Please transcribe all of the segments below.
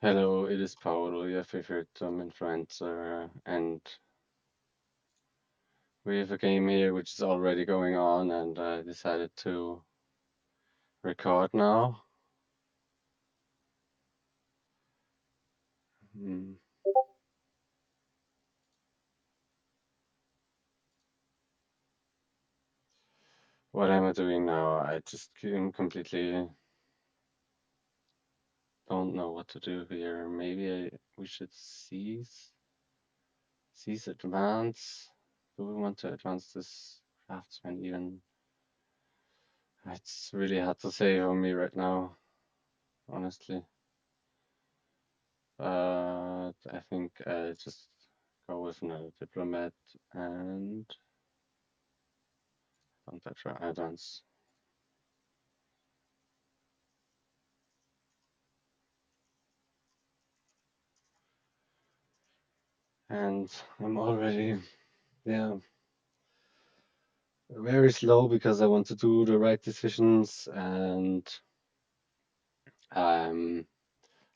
Hello, it is Paolo, your favorite influencer, and we have a game here which is already going on, and I decided to record now. Hmm. What am I doing now? I just completely don't know what to do here. We should cease advance. Do we want to advance this craftsman even? It's really hard to say for me right now, honestly. I think I just go with another diplomat and don't touch our add-ons. And I'm already, yeah, very slow because I want to do the right decisions, and um,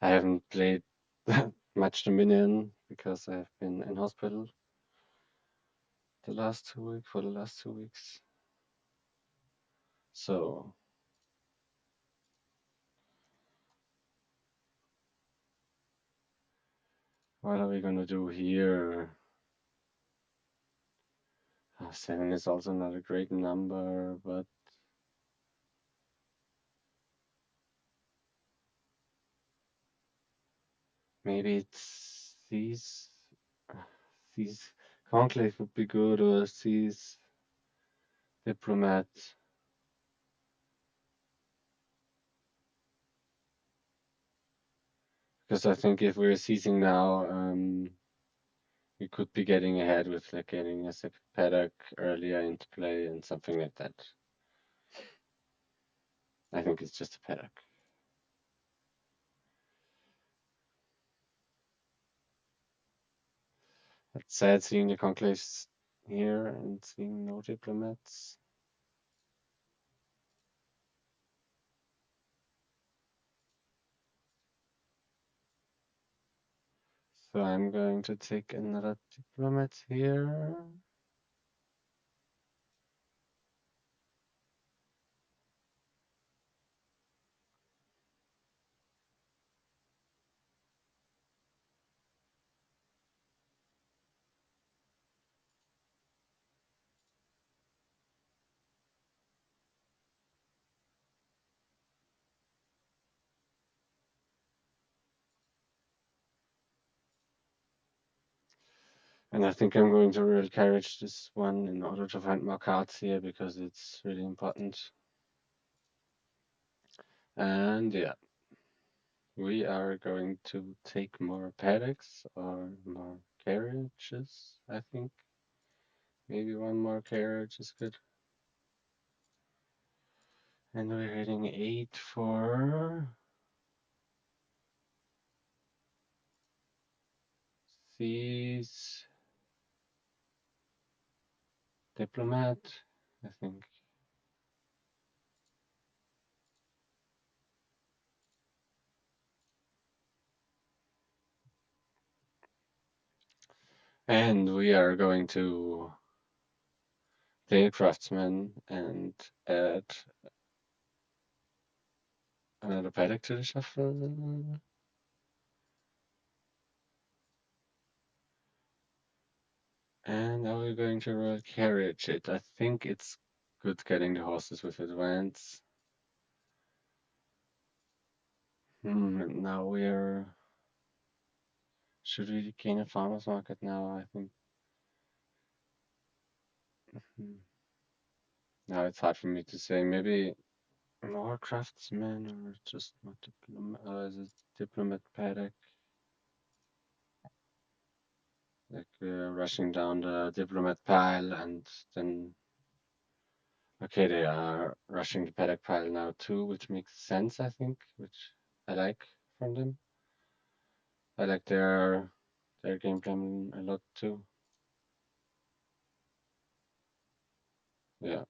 I haven't played much Dominion because I've been in hospital for the last 2 weeks. So what are we gonna do here? 7 is also not a great number, but maybe it's these conclave would be good, or these diplomat. Because I think if we're seizing now, we could be getting ahead with like getting a second paddock earlier into play and something like that. I think it's just a paddock. It's sad seeing the conclaves here and seeing no diplomats. So I'm going to take another diplomat here. And I think I'm going to real carriage this one in order to find more cards here because it's really important. And yeah, we are going to take more paddocks or more carriages, I think. Maybe one more carriage is good. And we're hitting 8 for these diplomat, I think. And we are going to play a craftsman and add another paddock to the shuffle. And now we're going to roll carriage it. I think it's good getting the horses with advance. And now we're. Should we gain a farmer's market now? I think. Hmm. Now it's hard for me to say. Maybe more craftsmen or just more diplomat. Is it diplomat paddock? Like we're rushing down the diplomat pile and then. Okay, they are rushing the paddock pile now too, which makes sense, I think, which I like from them. I like their game plan a lot too. Yeah, I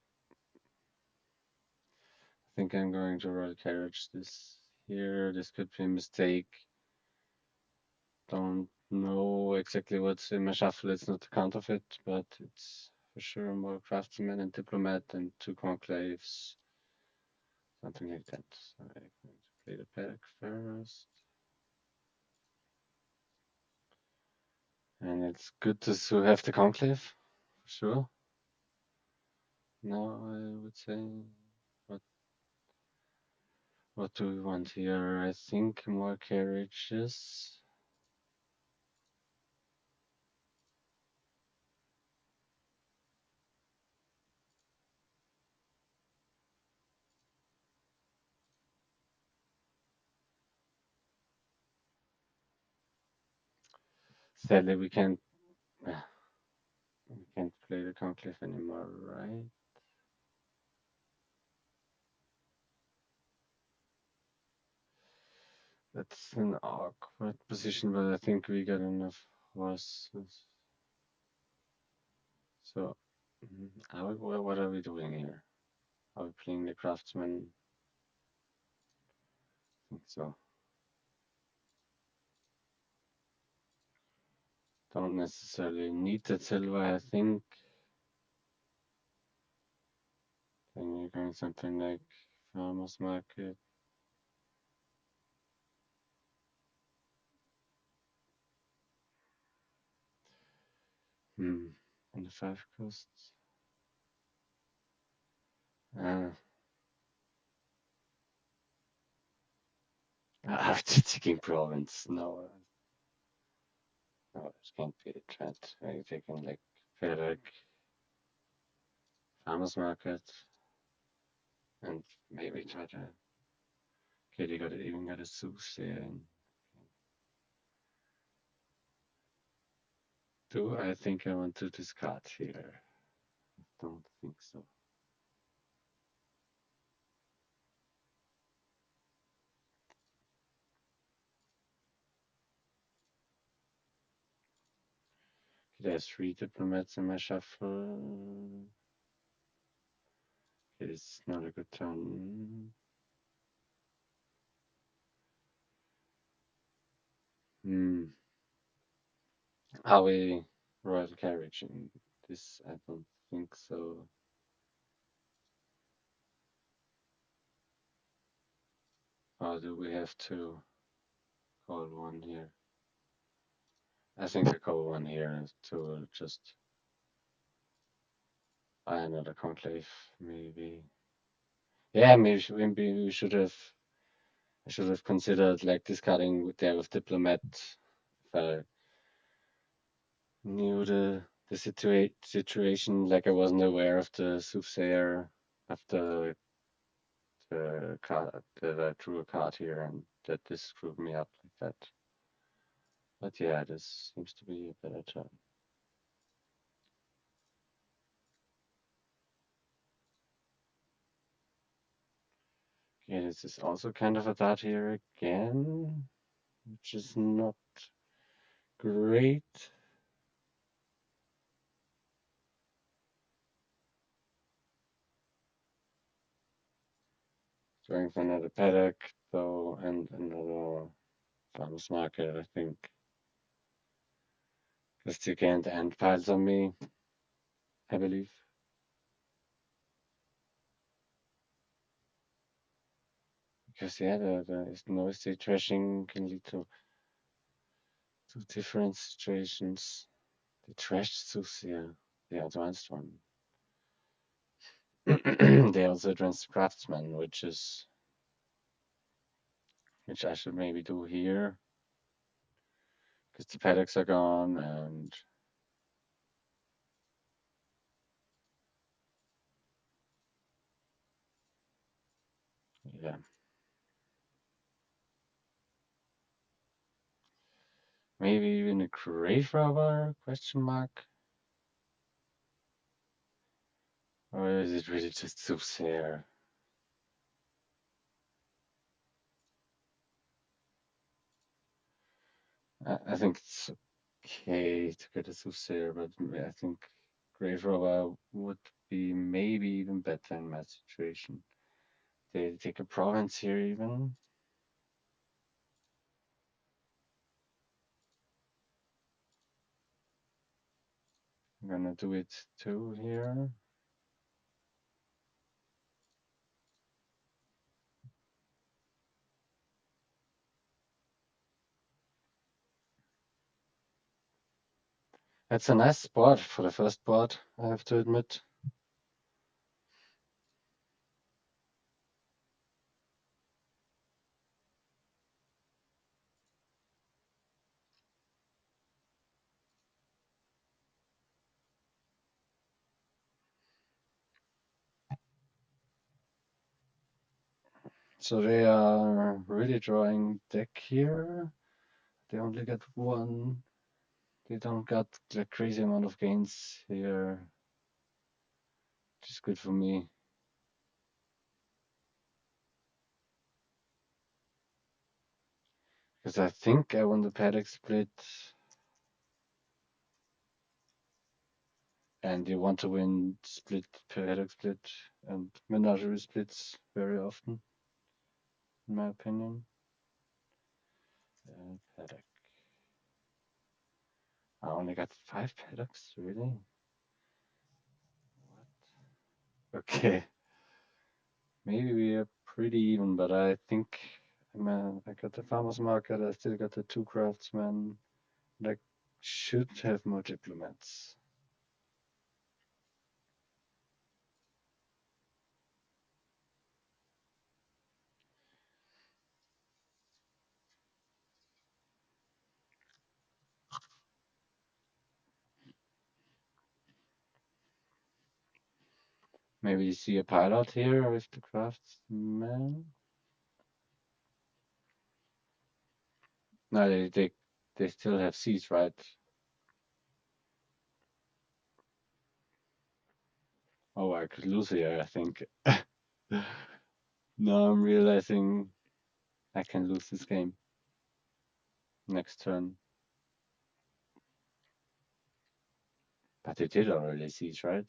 think I'm going to roll carriage this here. This could be a mistake. don't know exactly what's in my shuffle. It's not a counterfeit, but it's for sure more craftsman and diplomat and two conclaves, something like that. So I'm going to play the pack first. And it's good to have the conclave, for sure. Now I would say, what what do we want here? I think more carriages. Sadly, we can't play the conclave anymore, right? That's an awkward position, but I think we got enough horses. So, what are we doing here? Are we playing the craftsman? I think so. Don't necessarily need the silver, I think. Then we're going something like farmer's market. Hmm. And the five costs. Uh, taking province. No, no, it can't be a threat. Are you taking like Ferrag, farmer's market, and maybe try to. Okay, they got even got a soothsayer. And do I think I want to discard here? Don't think so. There's three diplomats in my shuffle. It's not a good turn. Hmm. Are we royal carriage in this? I don't think so. Or do we have to call one here? I think I call one here to just buy another conclave, maybe. Yeah, maybe we should have. I should have considered like discarding there with diplomat if I knew the situation. Like I wasn't aware of the soothsayer after the card that I drew a card here and that this screwed me up like that. But yeah, this seems to be a better turn. Okay, this is also kind of a dot here again, which is not great. Going for another paddock though, and another farmer's market, I think. Just to get the end piles on me, I believe. Because yeah, the no estate trashing can lead to two different situations. The trashed Susia, the advanced one. They also advanced craftsman, which I should maybe do here. Because the paddocks are gone and yeah. Maybe even a grave robber question mark? Or is it really just Soothsayer? I think it's okay to get a Soothsayer, but I think grave robber would be maybe even better in my situation. They take a province here even. gonna do it too here. It's a nice spot for the first board, I have to admit. So they are really drawing deck here. They only get one. They don't got the crazy amount of gains here, which is good for me. Because I think I won the paddock split. And you want to win split, paddock split, and menagerie splits very often, in my opinion. Paddock. I only got 5 paddocks, really? What? Okay. Maybe we are pretty even, but I think I got the farmer's market, I still got the 2 craftsmen. I should have more diplomats. Maybe you see a pilot here with the craftsman. No, they still have seas, right? Oh, I could lose here, I think. Now I'm realizing I can lose this game next turn. But they did already siege, right?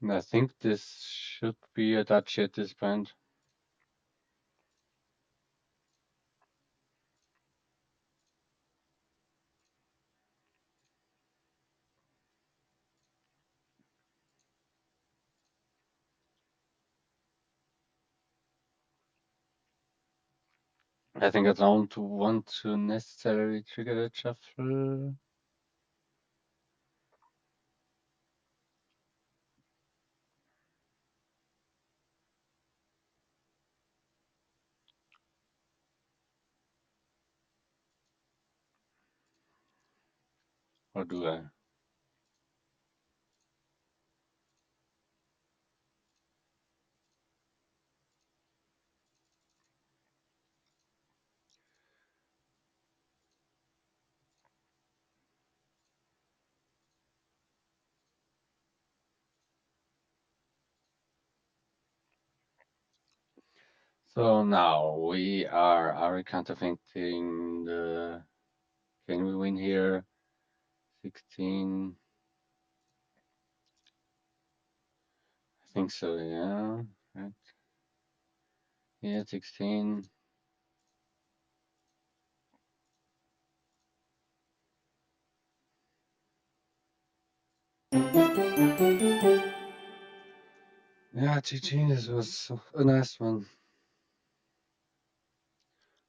And I think this should be a duchy at this point. I think I don't want to necessarily trigger the shuffle. Or do I? So now are we counterfeiting the, can we win here? 16. I think so, yeah. Right. Yeah, 16. Yeah, GG, this was a nice one.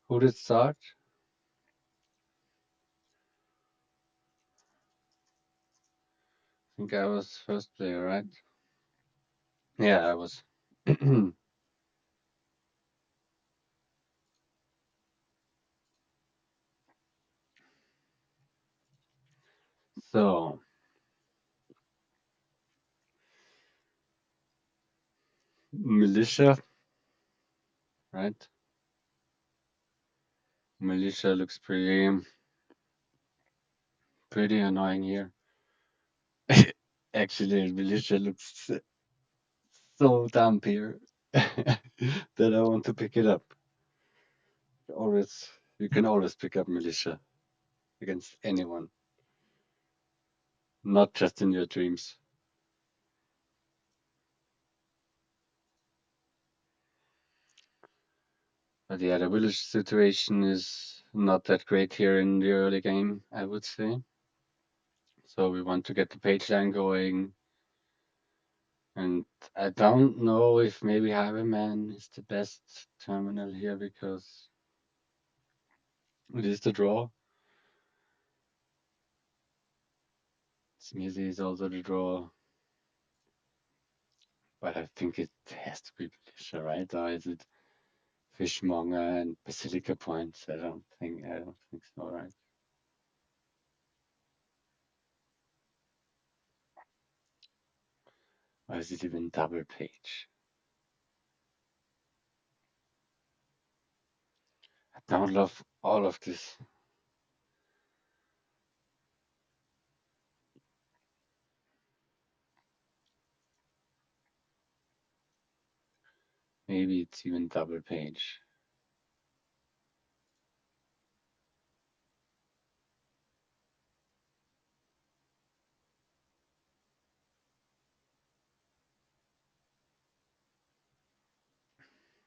Who did start? I think I was first player, right? Yeah, I was. So, militia, right? Militia looks pretty annoying here. Actually, militia looks so dumb here that I want to pick it up. Always, you can always pick up militia against anyone, not just in your dreams. But yeah, the village situation is not that great here in the early game, I would say. So we want to get the page line going. And I don't know if maybe Highwayman is the best terminal here because it is the draw. Smithy is also the draw. But I think it has to be militia, right? Or is it fishmonger and basilica points? I don't think so, right? Or is it even double page? I don't love all of this. Maybe it's even double page.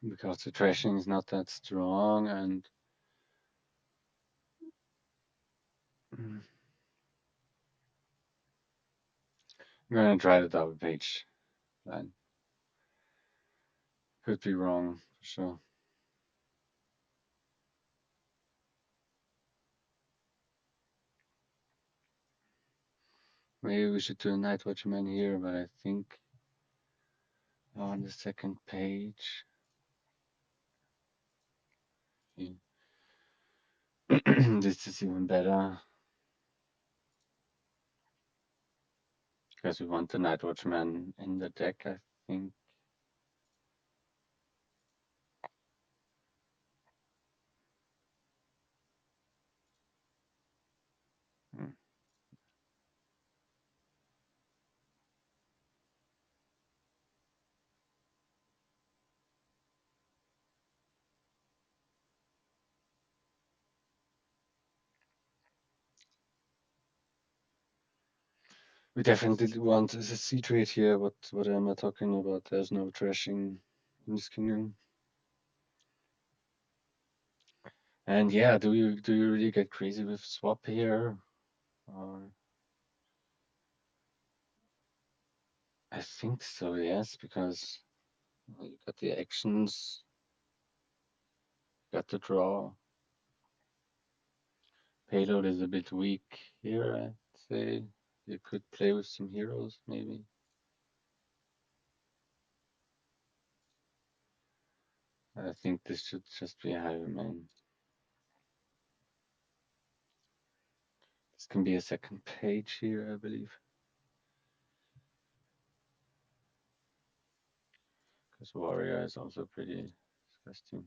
Because the trashing is not that strong and I'm gonna try the double page line. Could be wrong for sure. Maybe we should do a Night Watchman here, but I think on the second page. Yeah. This is even better because we want the Night Watchman in the deck, I think. Hmm. We definitely want a sea trade here. What am I talking about? There's no trashing in this kingdom. And yeah, do you really get crazy with swap here? Or I think so, yes, because you got the actions, got the draw. Payload is a bit weak here, I'd say. You could play with some heroes, maybe. I think this should just be a highwayman. This can be a second page here, I believe. Because warrior is also pretty disgusting.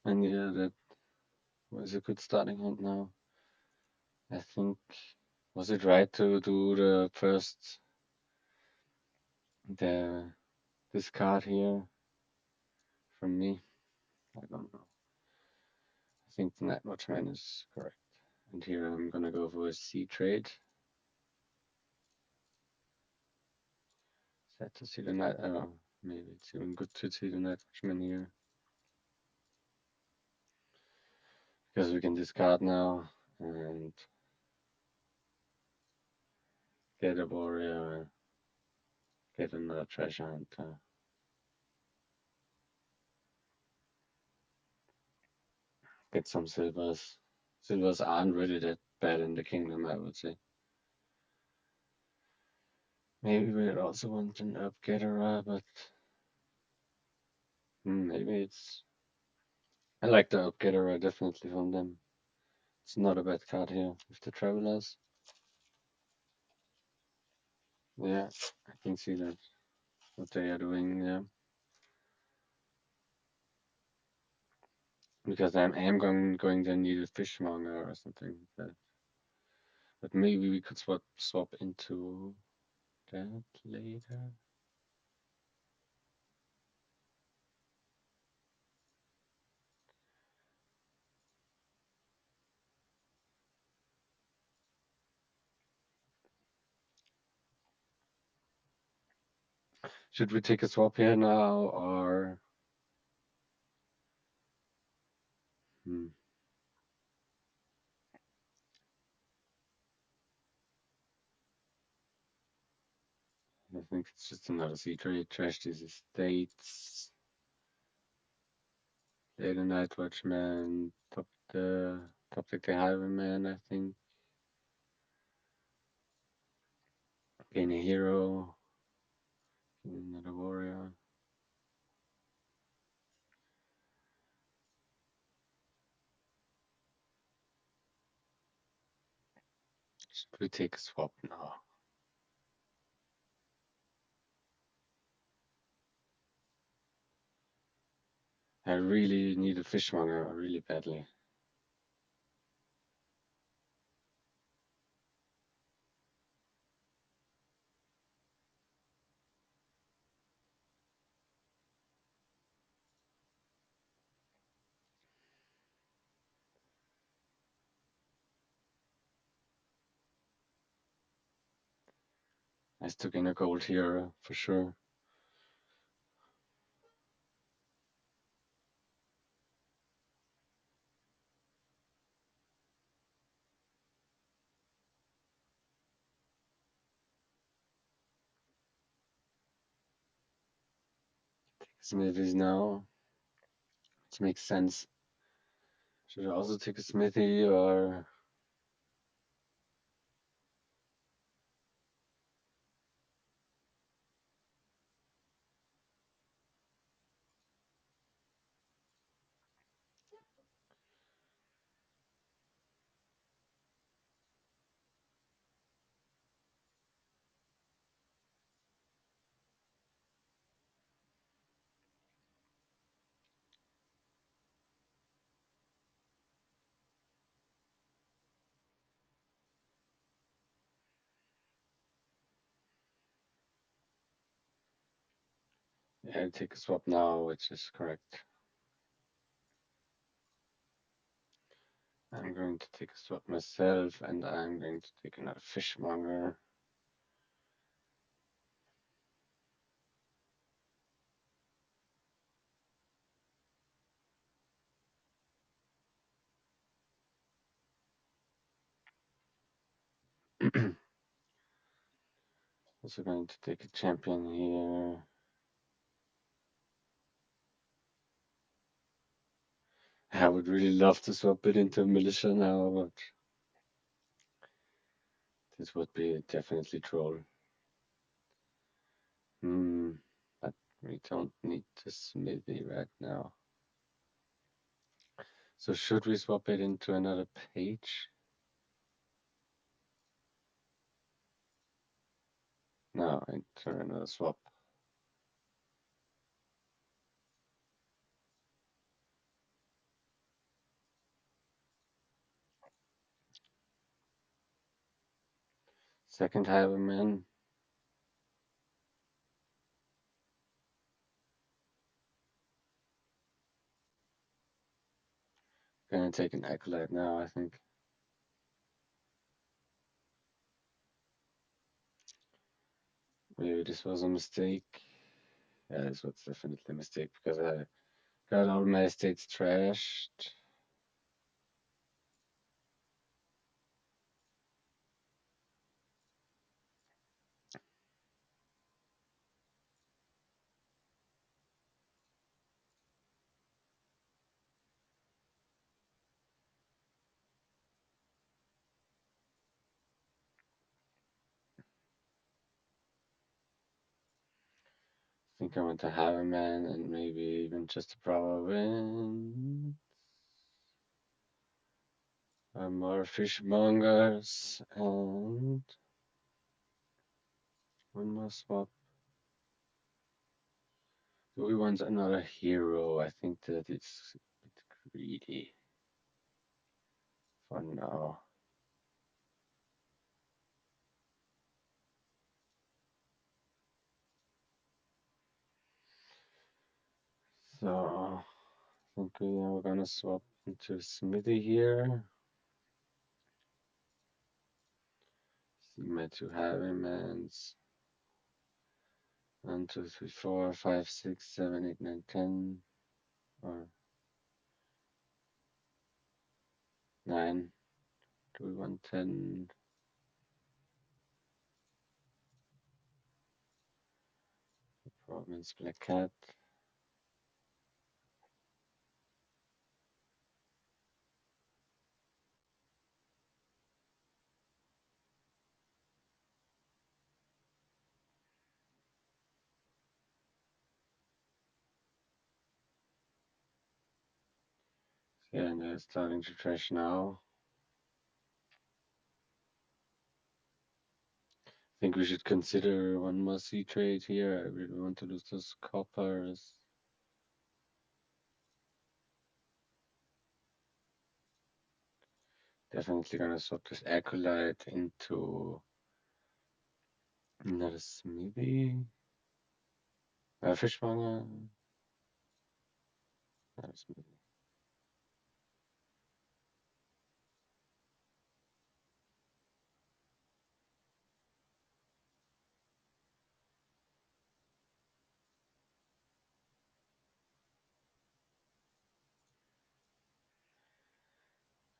And yeah, that was a good starting hand now. I think, was it right to do the first, the this card here from me? I don't know. I think the Night Watchman is correct. And here I'm gonna go for a C trade. Sad to see the Night, oh, maybe it's even good to see the Night Watchman here. Because we can discard now and get a warrior, get another treasure hunter. Get some silvers. Silvers aren't really that bad in the kingdom, I would say. Maybe we also want an herb gatherer, but maybe it's. I like the herb gatherer definitely from them. It's not a bad card here with the travelers. Yeah, I can see that what they are doing. Yeah, because I am going to need a fishmonger or something. But maybe we could swap into that later. Should we take a swap here now, or hmm, I think it's just another sea trade. Trash these estates. Later night watchman. Top deck the highwayman. I think gain a hero. Gain another warrior. Should we take a swap now? I really need a fishmonger really badly. I still gain a gold here for sure. Smithies now. Which makes sense. Should I also take a smithy or yeah, take a swap now, which is correct. I'm going to take a swap myself, and I'm going to take another fishmonger. Also going to take a champion here. I would really love to swap it into a militia now, but this would be definitely troll. Hmm, but we don't need the smithy right now. So should we swap it into another page? No, into another swap. Second highwayman. Gonna take an acolyte now, I think. Maybe this was a mistake. Yeah, this was definitely a mistake because I got all my estates trashed. I think I want to have a man and maybe even just a proper win. More fishmongers and One more swap. Do we want another hero? I think that it's a bit greedy for now. So I think we are gonna swap into Smithy here. See my two highwaymans. 1, 2, 3, 4, 5, 6, 7, 8, 9, 10. Or 9. Do we want 10? Province Black Cat. Yeah, and they're starting to trash now. I think we should consider one more sea trade here. I really want to lose those coppers. Definitely gonna swap this acolyte into another smithy. Fishmonger. Smithy.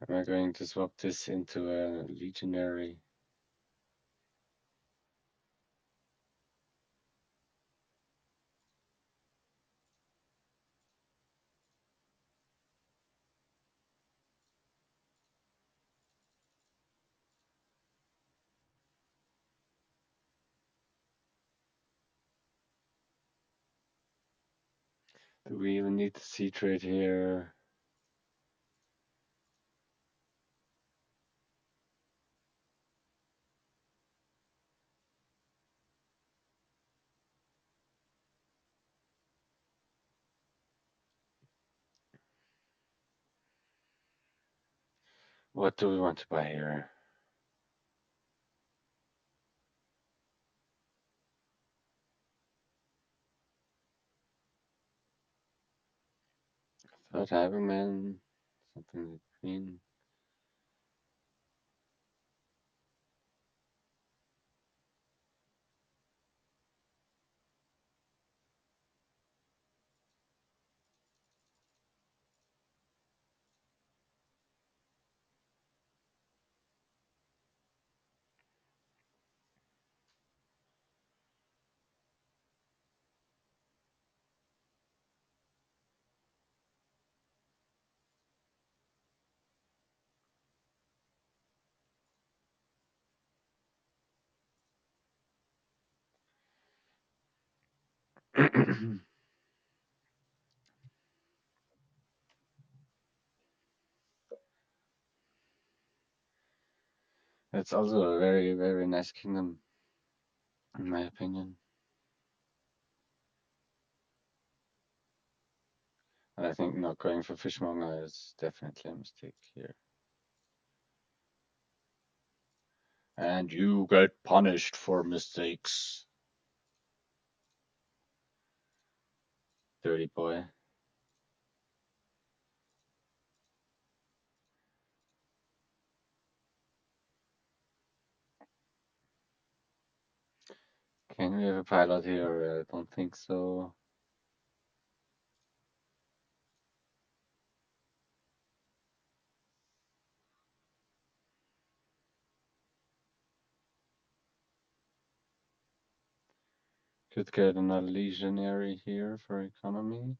Am I going to swap this into a legionary? Do we even need the sea trade here? What do we want to buy here? Third Highwayman, something like green. It's also a very, very nice kingdom, in my opinion. And I think not going for Fishmonger is definitely a mistake here. And you get punished for mistakes. Dirty boy. Can we have a pilot here? I don't think so. Could get another legionary here for economy.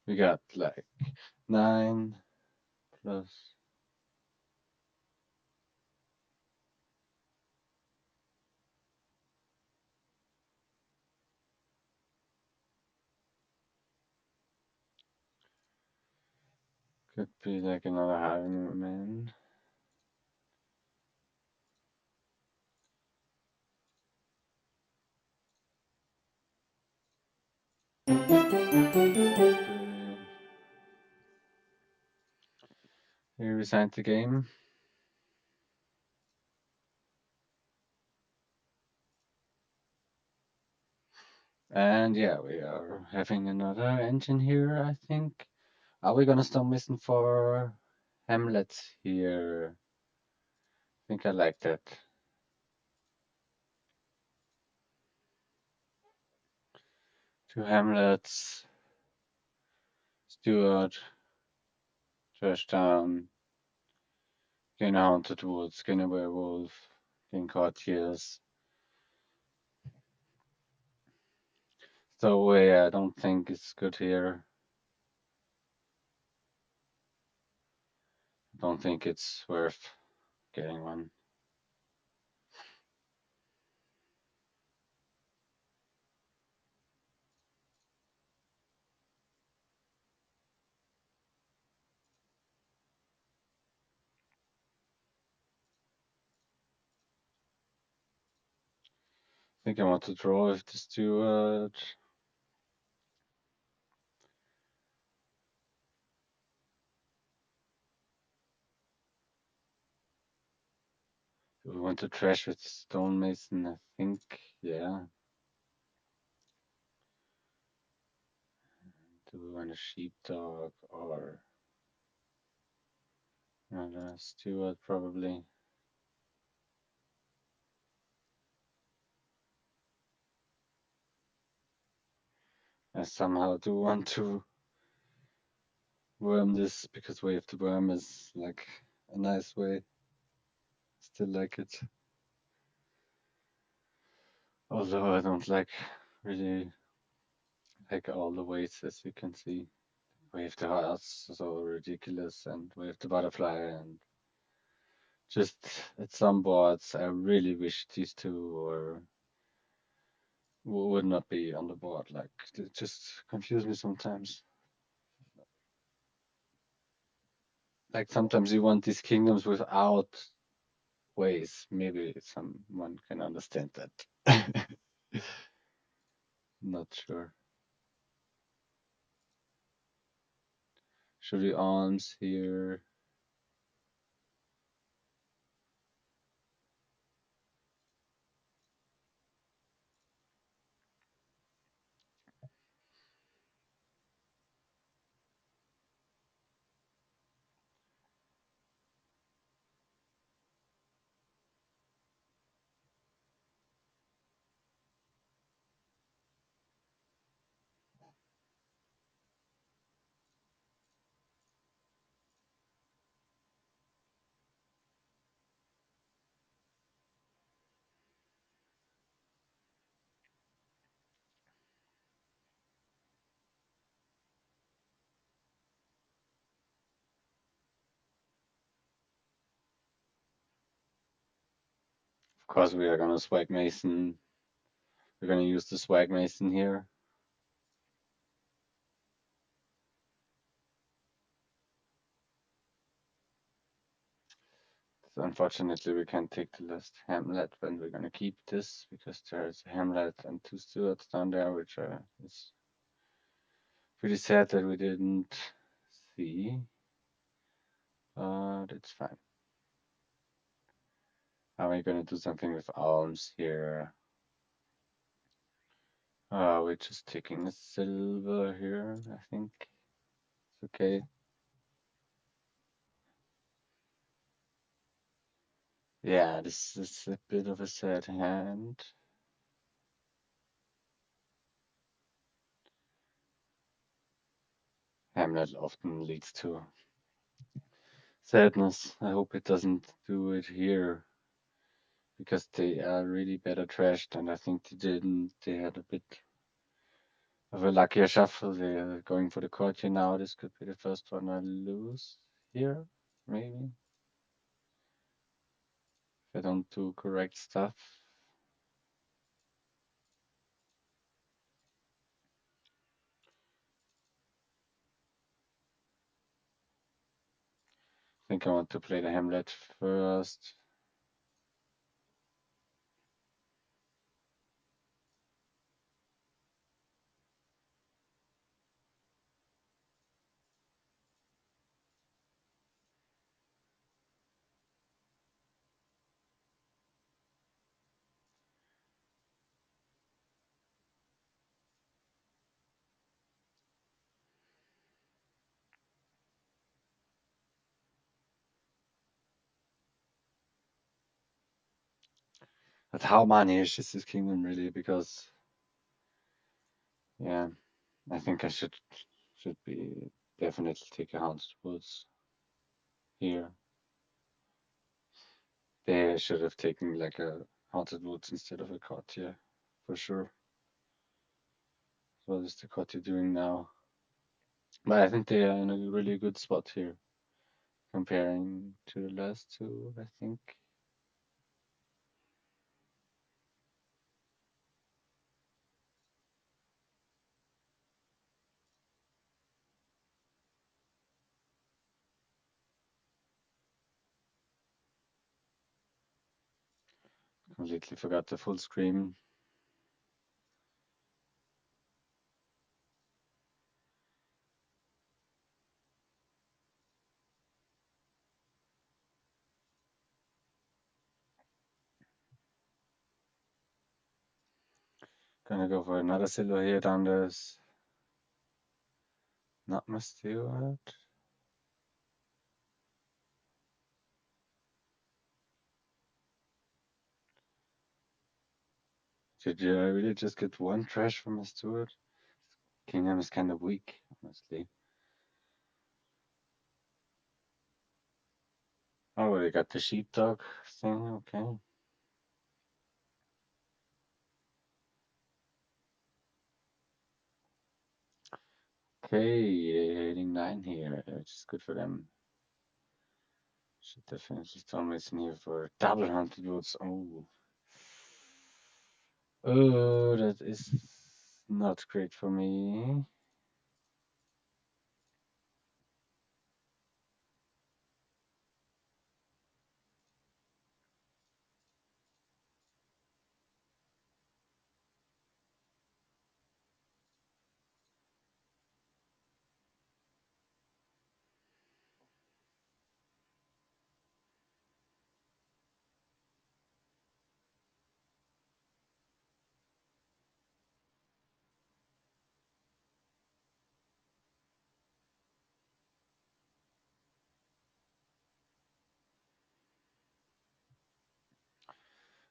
We got like 9 plus. Could be like another highwayman. He resigned the game. And yeah, we are having another engine here, I think. Are we gonna start missing for Hamlet here? I think I like that. Two Hamlets, Steward, Trash Town, Gain a Haunted Woods, Gain a Werewolf, Gain Courtiers. So yeah, I don't think it's good here. I don't think it's worth getting one. I think I want to draw with the Steward. Do we want to trash with Stonemason? I think, yeah. Do we want a Sheepdog or another Steward? Probably. I somehow do want to worm this because Wave to Worm is like a nice way. Still like it. Although I don't like really like all the ways, as you can see. Wave the Hearts so ridiculous, and Wave the Butterfly, and just at some boards I really wish these two would not be on the board. Like it just confuse me sometimes. Like sometimes you want these kingdoms without ways. Maybe someone can understand that. Not sure. Should we arms here? Of course, we are gonna swag Mason. We're gonna use the swag Mason here. So unfortunately, we can't take the last Hamlet, but we're gonna keep this because there's a Hamlet and two Stewards down there, which is pretty sad that we didn't see. But it's fine. Are we gonna do something with arms here? We're just taking a silver here, I think. It's okay. Yeah, this is a bit of a sad hand. Hamlet often leads to sadness. I hope it doesn't do it here because they are really better trashed, and I think they didn't. They had a bit of a luckier shuffle. They are going for the courtier now. This could be the first one I lose here, maybe if I don't do correct stuff. I think I want to play the Hamlet first. But how managed is this kingdom really? Because yeah, I think I should be definitely take a haunted woods here. They should have taken like a haunted woods instead of a cottage, for sure. What is the cottage doing now? But I think they are in a really good spot here comparing to the last two, I think. Completely forgot the full screen. Gonna go for another silver here down there's not my steward. Did I really just get one trash from my steward? Kingdom is kind of weak, honestly. Oh, they got the sheepdog thing, okay. Okay, hitting 9 here, which is good for them. Should definitely storm is in here for double hunted woods. Oh. Oh, that is not great for me.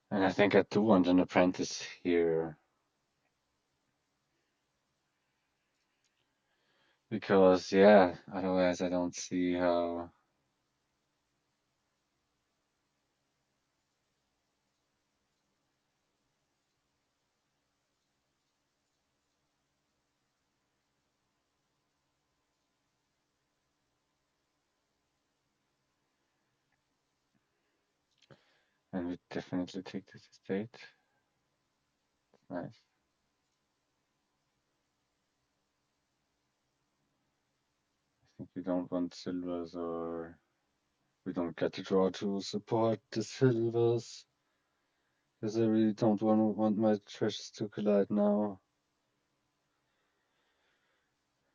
And I think I do want an apprentice here. Because, yeah, otherwise I don't see how. And we definitely take this estate. Nice. I think we don't want silvers or we don't get to draw to support the silvers. Because I really don't want my treasures to collide now.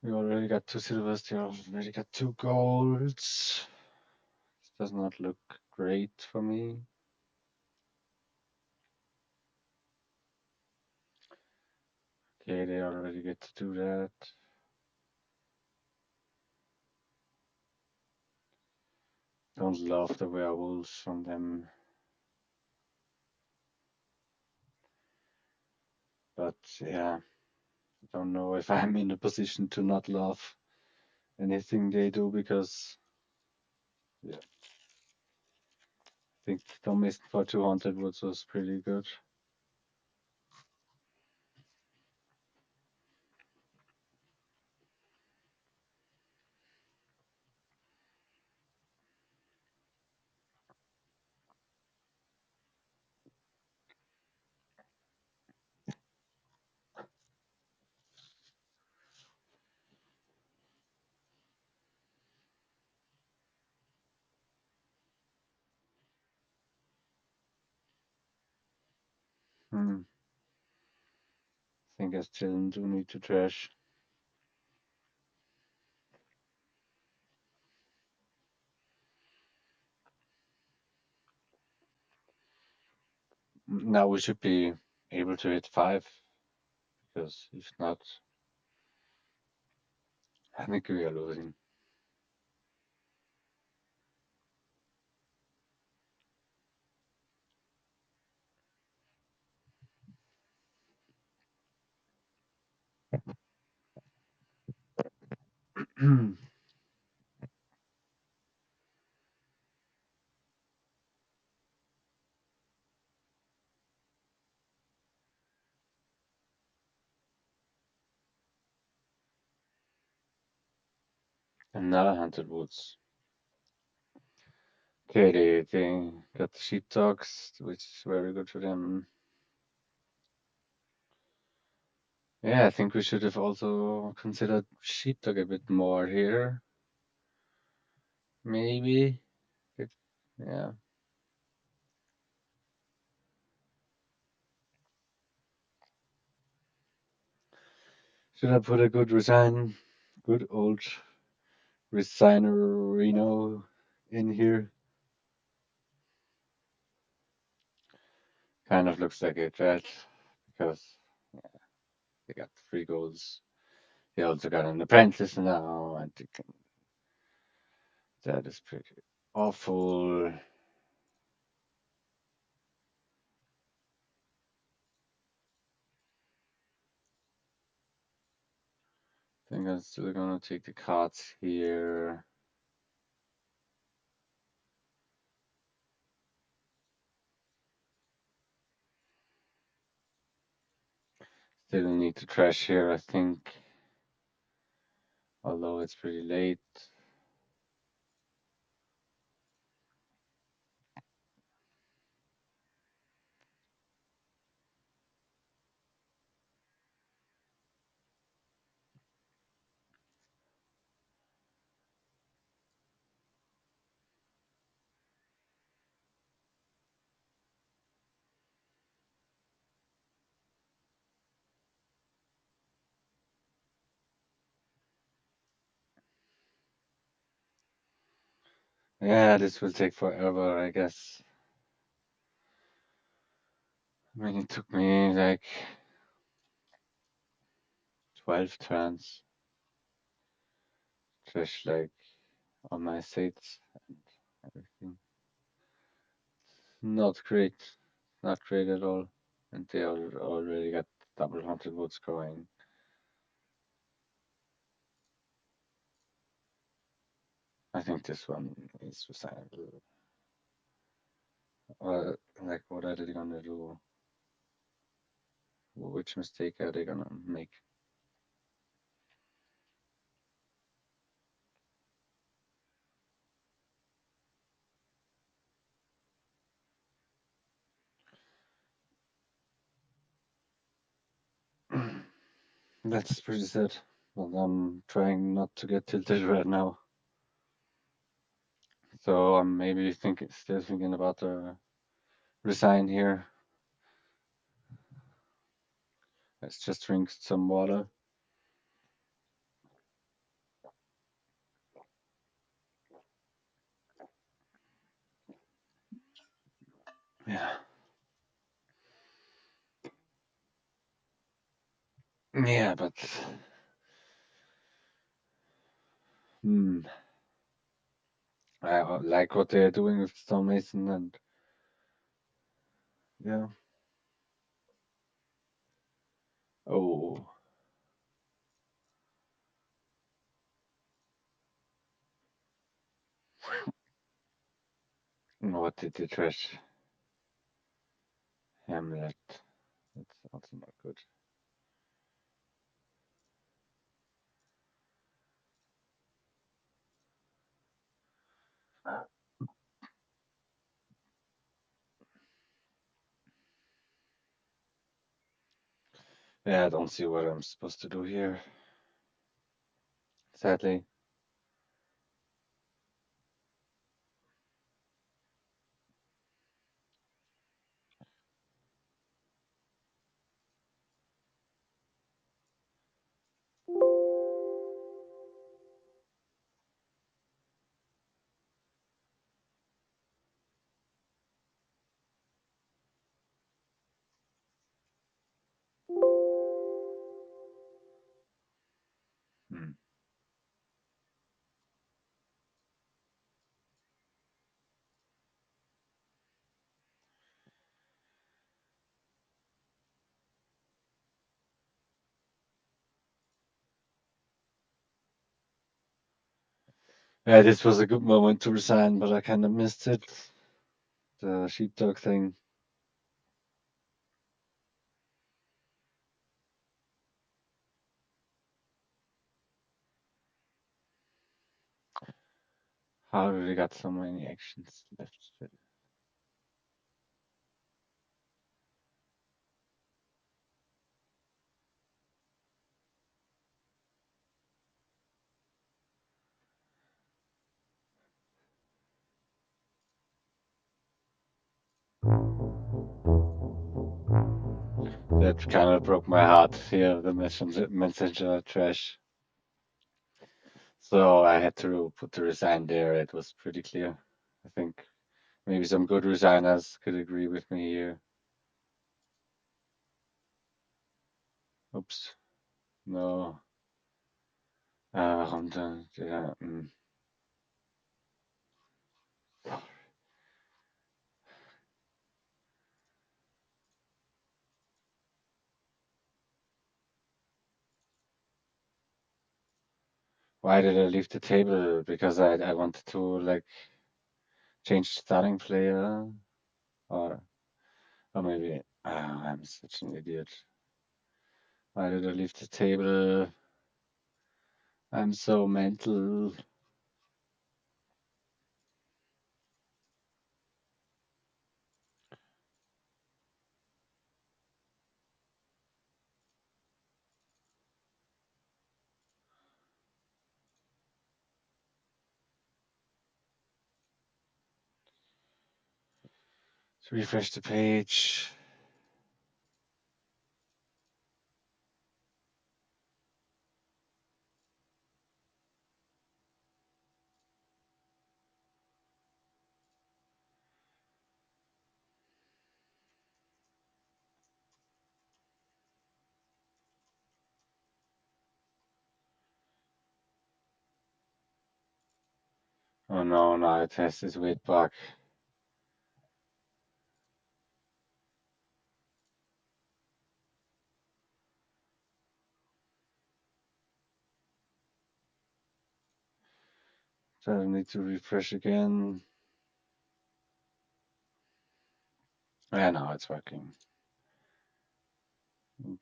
We already got 2 silvers, they already got 2 golds. This does not look great for me. Okay, they already get to do that. Don't love the werewolves from them. But yeah, I don't know if I'm in a position to not love anything they do because yeah, I think Dominion for 200 was pretty good. Hmm. I think I still do need to trash. Now we should be able to hit 5 because if not, I think we are losing. Another hunted woods. Okay, they got the sheepdogs, which is very good for them. Yeah, I think we should have also considered sheepdog a bit more here. Maybe. Yeah. Should I put a good old Reno in here? Kind of looks like it, right? Because they got 3 goals. They also got an apprentice now, and that is pretty awful. I think I'm still gonna take the cards here. Still need to trash here, I think. Although it's pretty late. Yeah, this will take forever, I guess. I mean, it took me like 12 turns. Trash like on my estates and everything. Not great. Not great at all. And they already got double haunted woods going. I think this one is resignable. Like, what are they gonna do? Which mistake are they gonna make? That's pretty sad. But I'm trying not to get tilted right now. So I'm maybe still thinking about the resign here. Let's just drink some water. Yeah. Yeah, but hmm, I like what they're doing with stonemason and yeah. Oh, what did they trash? Hamlet. That's also not good. Yeah, I don't see what I'm supposed to do here. Sadly. Hmm. Yeah, this was a good moment to resign, but I kind of missed it. The sheepdog thing. How did we got so many actions left? That kind of broke my heart here, the messenger trash. So I had to put the resign there. It was pretty clear. I think maybe some good resigners could agree with me here. Oops. No. Runter. Yeah. Why did I leave the table? Because I wanted to like change starting player, or maybe I'm such an idiot. Why did I leave the table? I'm so mental. To refresh the page. Oh no, now it has this weight bug. So I need to refresh again. Yeah, now it's working.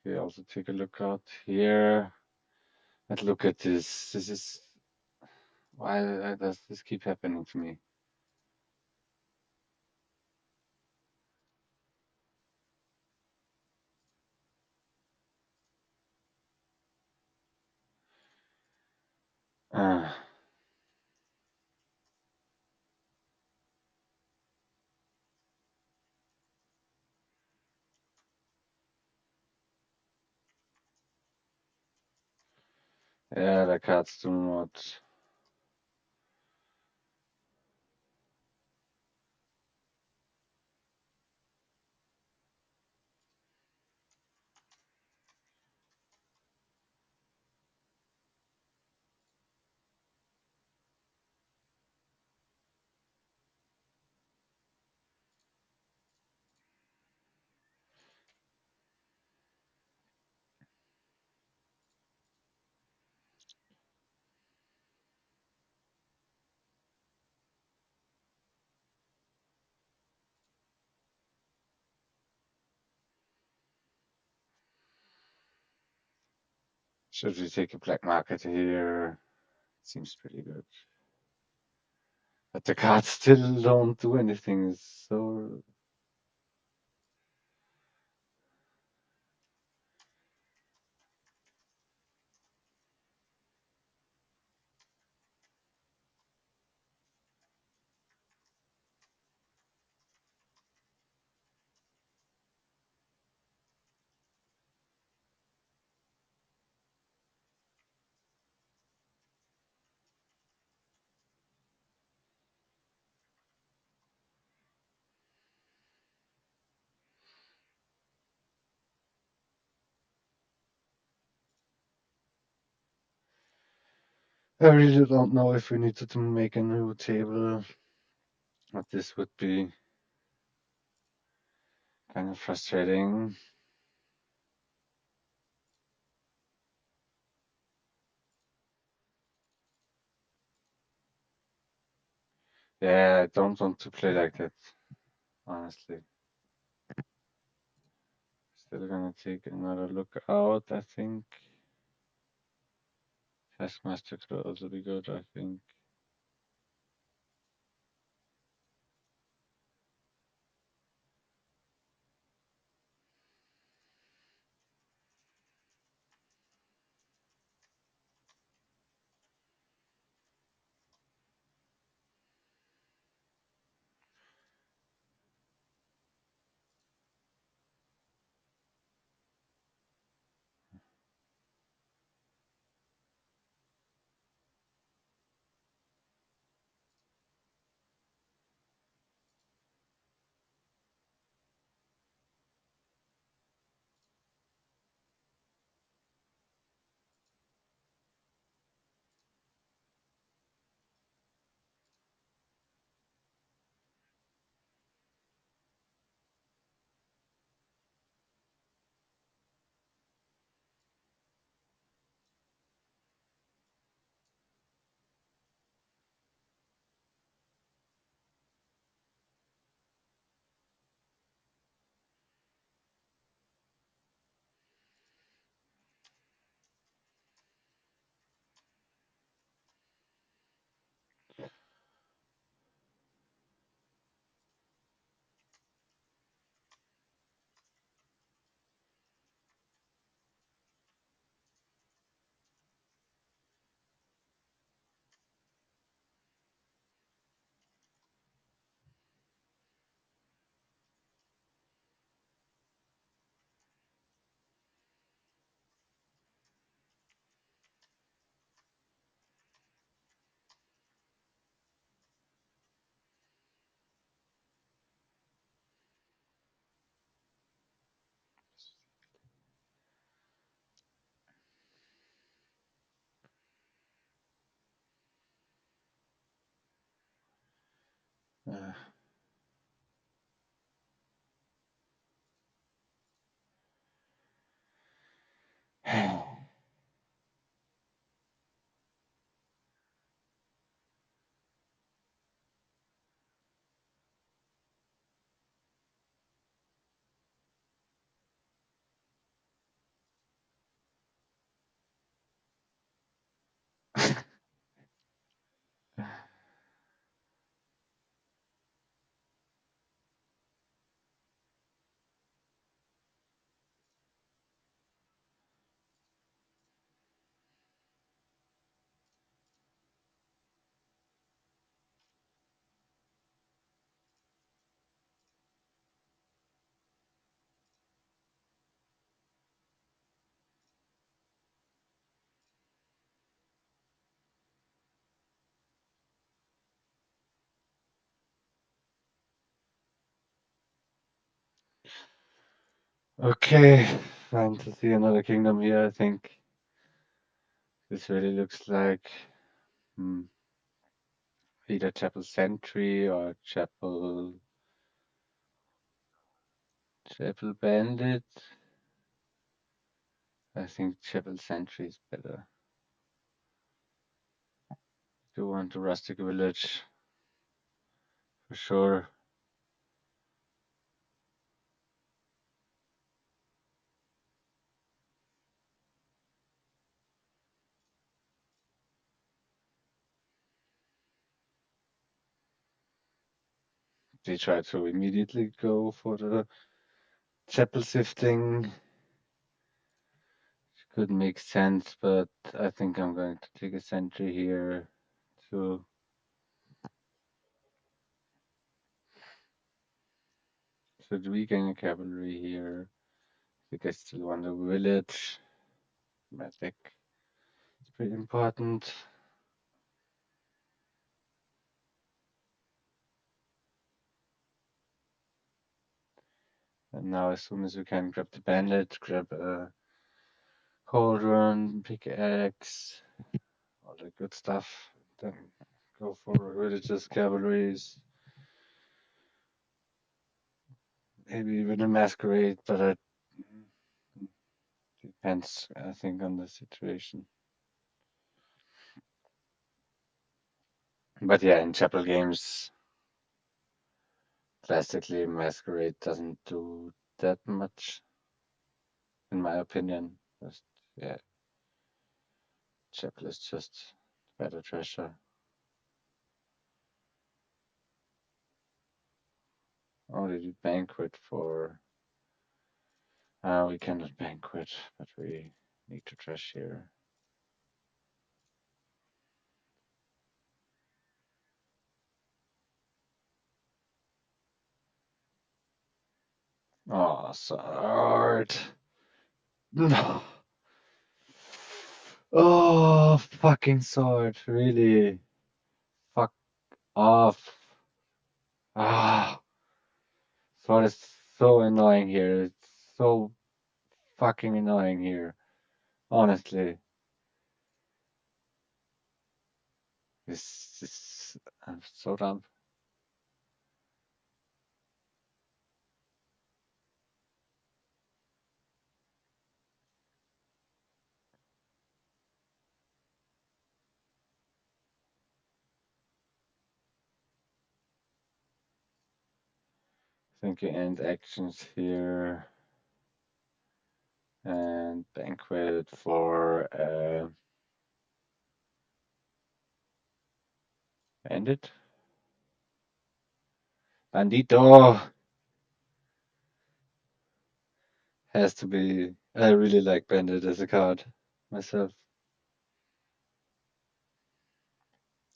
Okay, also take a look out here. And look at this. This is why does this keep happening to me? Uh, yeah, the cards do not. Should we take a black market here? Seems pretty good. But the cards still don't do anything. So I really don't know if we need to make a new table. But this would be kind of frustrating. Yeah, I don't want to play like that, honestly. Still gonna take another look out, I think. Taskmaster could also be good, I think. Uh, okay, fine to see another kingdom here, I think. This really looks like hmm, either Chapel Sentry or Chapel Bandit. I think Chapel Sentry is better. Do want a rustic village for sure. They try to immediately go for the chapel sifting. Could make sense, but I think I'm going to take a sentry here to regain a cavalry here. I think I still want a village. Medic is pretty important. And now as soon as we can grab the bandit, grab a cauldron, pickaxe, all the good stuff. Then go for villages, cavalries, maybe even a masquerade, but it depends, I think, on the situation. But yeah, in Chapel games, classically, Masquerade doesn't do that much, in my opinion. Just, yeah, Chapel is just better treasure. Oh, they do banquet for. We cannot banquet, but we need to trash here. Oh, sword. No. Oh, fucking sword. Really. Fuck off. Ah, sword is so annoying here. It's so fucking annoying here. Honestly. This is. I'm so dumb. Think you end actions here. And banquet for bandit. Bandito has to be. I really like bandit as a card myself.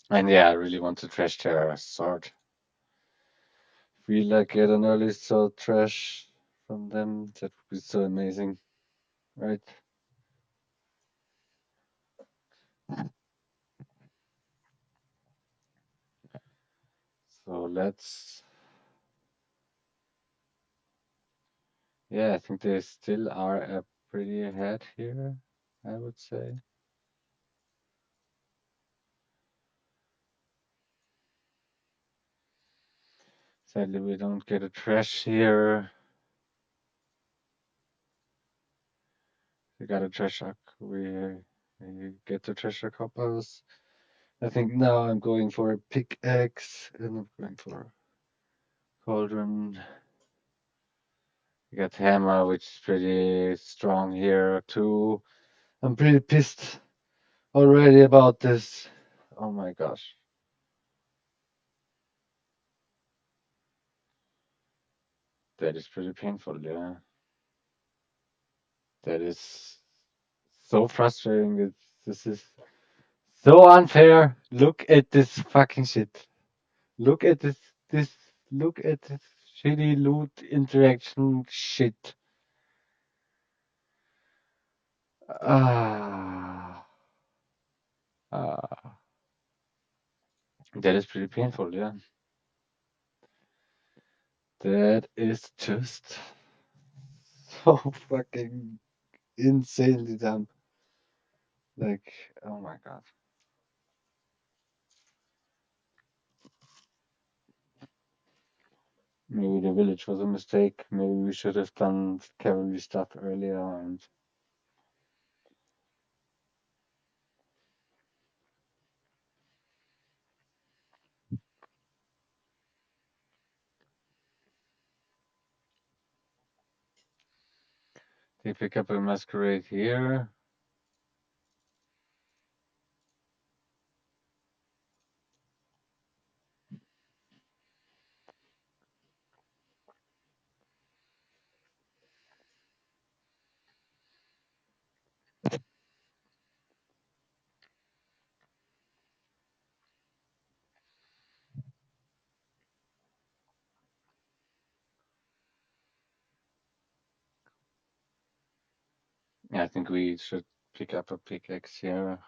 And yeah, I really want to trash terror sword. If we like get an early sword trash from them, that would be so amazing, right? So let's. Yeah, I think they still are pretty ahead here, I would say. Sadly, we don't get a trash here. We got a treasure. We get the treasure coppers. I think now I'm going for a pickaxe and I'm going for a cauldron. We got hammer, which is pretty strong here too. I'm pretty pissed already about this. Oh my gosh. That is pretty painful, yeah. That is so frustrating. This is so unfair. Look at this fucking shit. Look at this look at this shitty loot interaction shit. Ah, ah, that is pretty painful, yeah. That is just so fucking insanely dumb. Like, oh my god. Maybe the village was a mistake. Maybe we should have done cavalry stuff earlier and they pick up a masquerade here. Yeah, I think we should pick up a pickaxe here.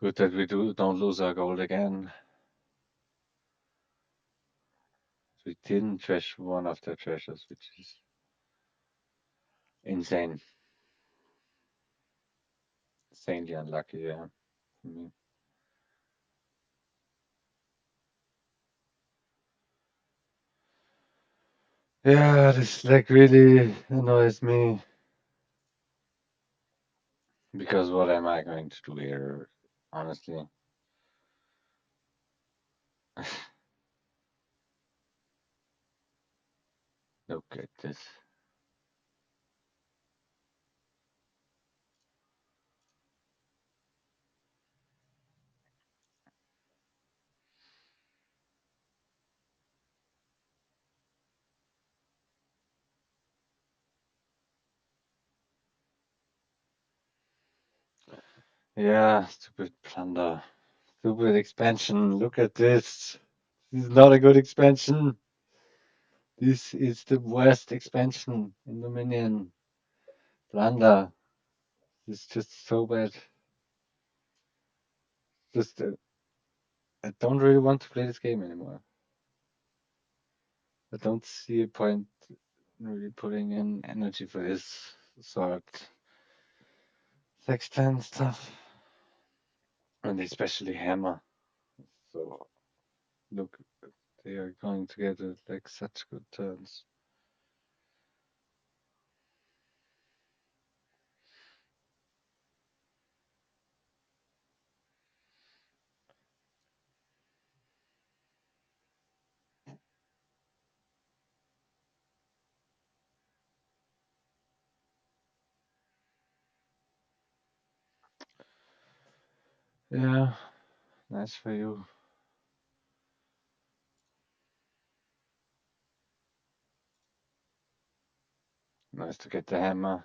Good that we don't lose our gold again. We didn't trash one of their treasures, which is insane. Insanely unlucky, yeah, for me. Yeah, this like really annoys me because what am I going to do here? Honestly, look at this. Yeah, stupid plunder. Stupid expansion. Look at this. This is not a good expansion. This is the worst expansion in Dominion. Plunder. It's just so bad. Just I don't really want to play this game anymore. I don't see a point in really putting in energy for this sort sextant stuff. And especially hammer. So look, they are going together like such good turns. Yeah, nice for you. Nice to get the hammer.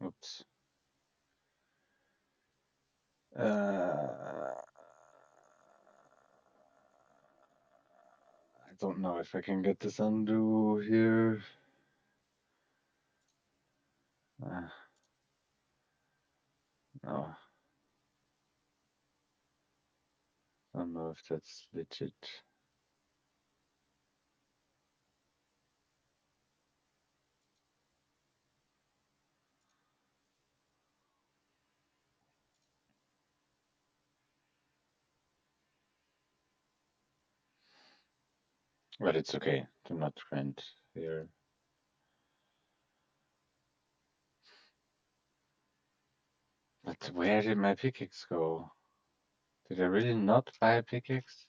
Oops. I don't know if I can get this undo here. Uh, no, I don't know if that's legit. But it's okay. Do not rent here. But where did my pickaxe go? Did I really not buy a pickaxe?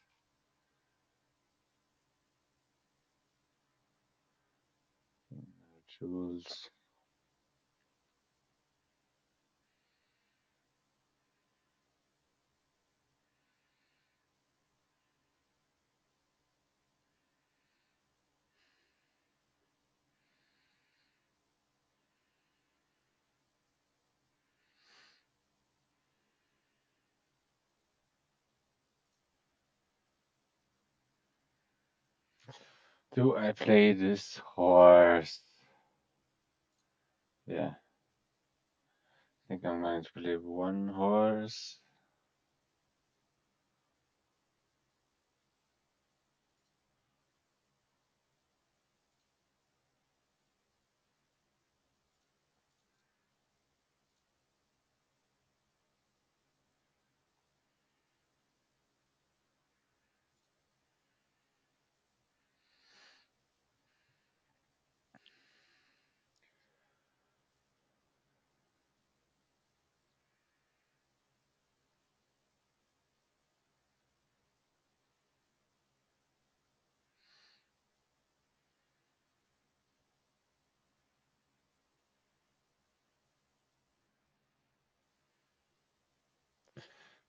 Jewels. Do I play this horse? Yeah, I think I'm going to play one horse.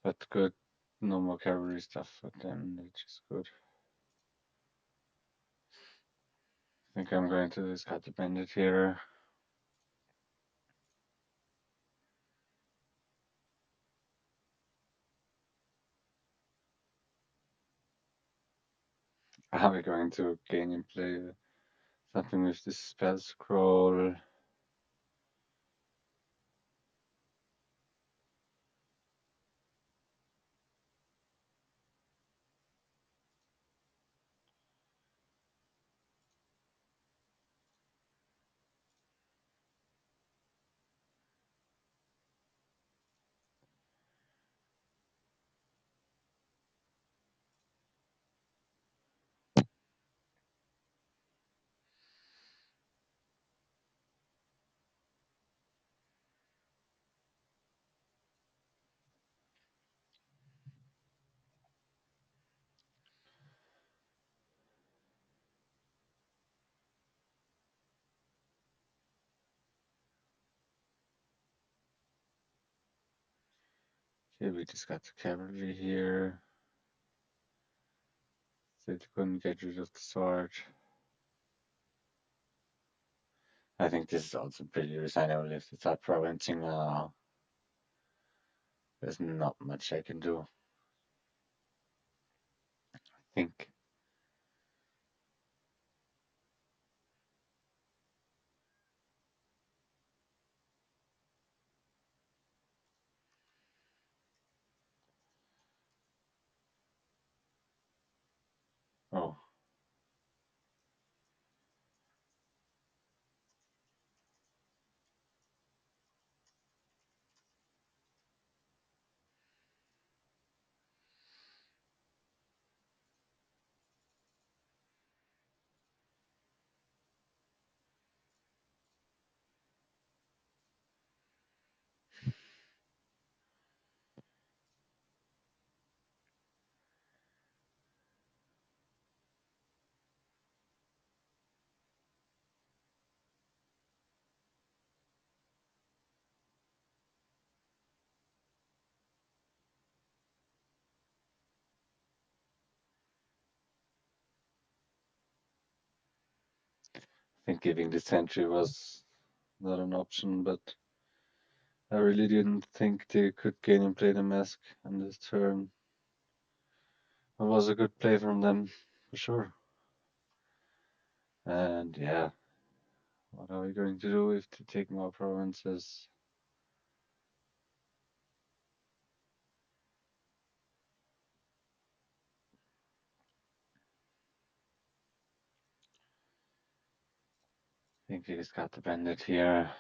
But good, no more cavalry stuff for them, which is good. I think I'm going to discard the bandit here. Are we going to gain and play something with this spell scroll? Okay, we just got the cavalry here. Still couldn't get rid of the sword. I think this is also pretty resignable if it's not provincing now. There's not much I can do. I think. Oh, I think giving the sentry was not an option, but I really didn't think they could gain and play the mask on this turn. It was a good play from them, for sure. And yeah, what are we going to do if they take more provinces? I think we just got the bandit here.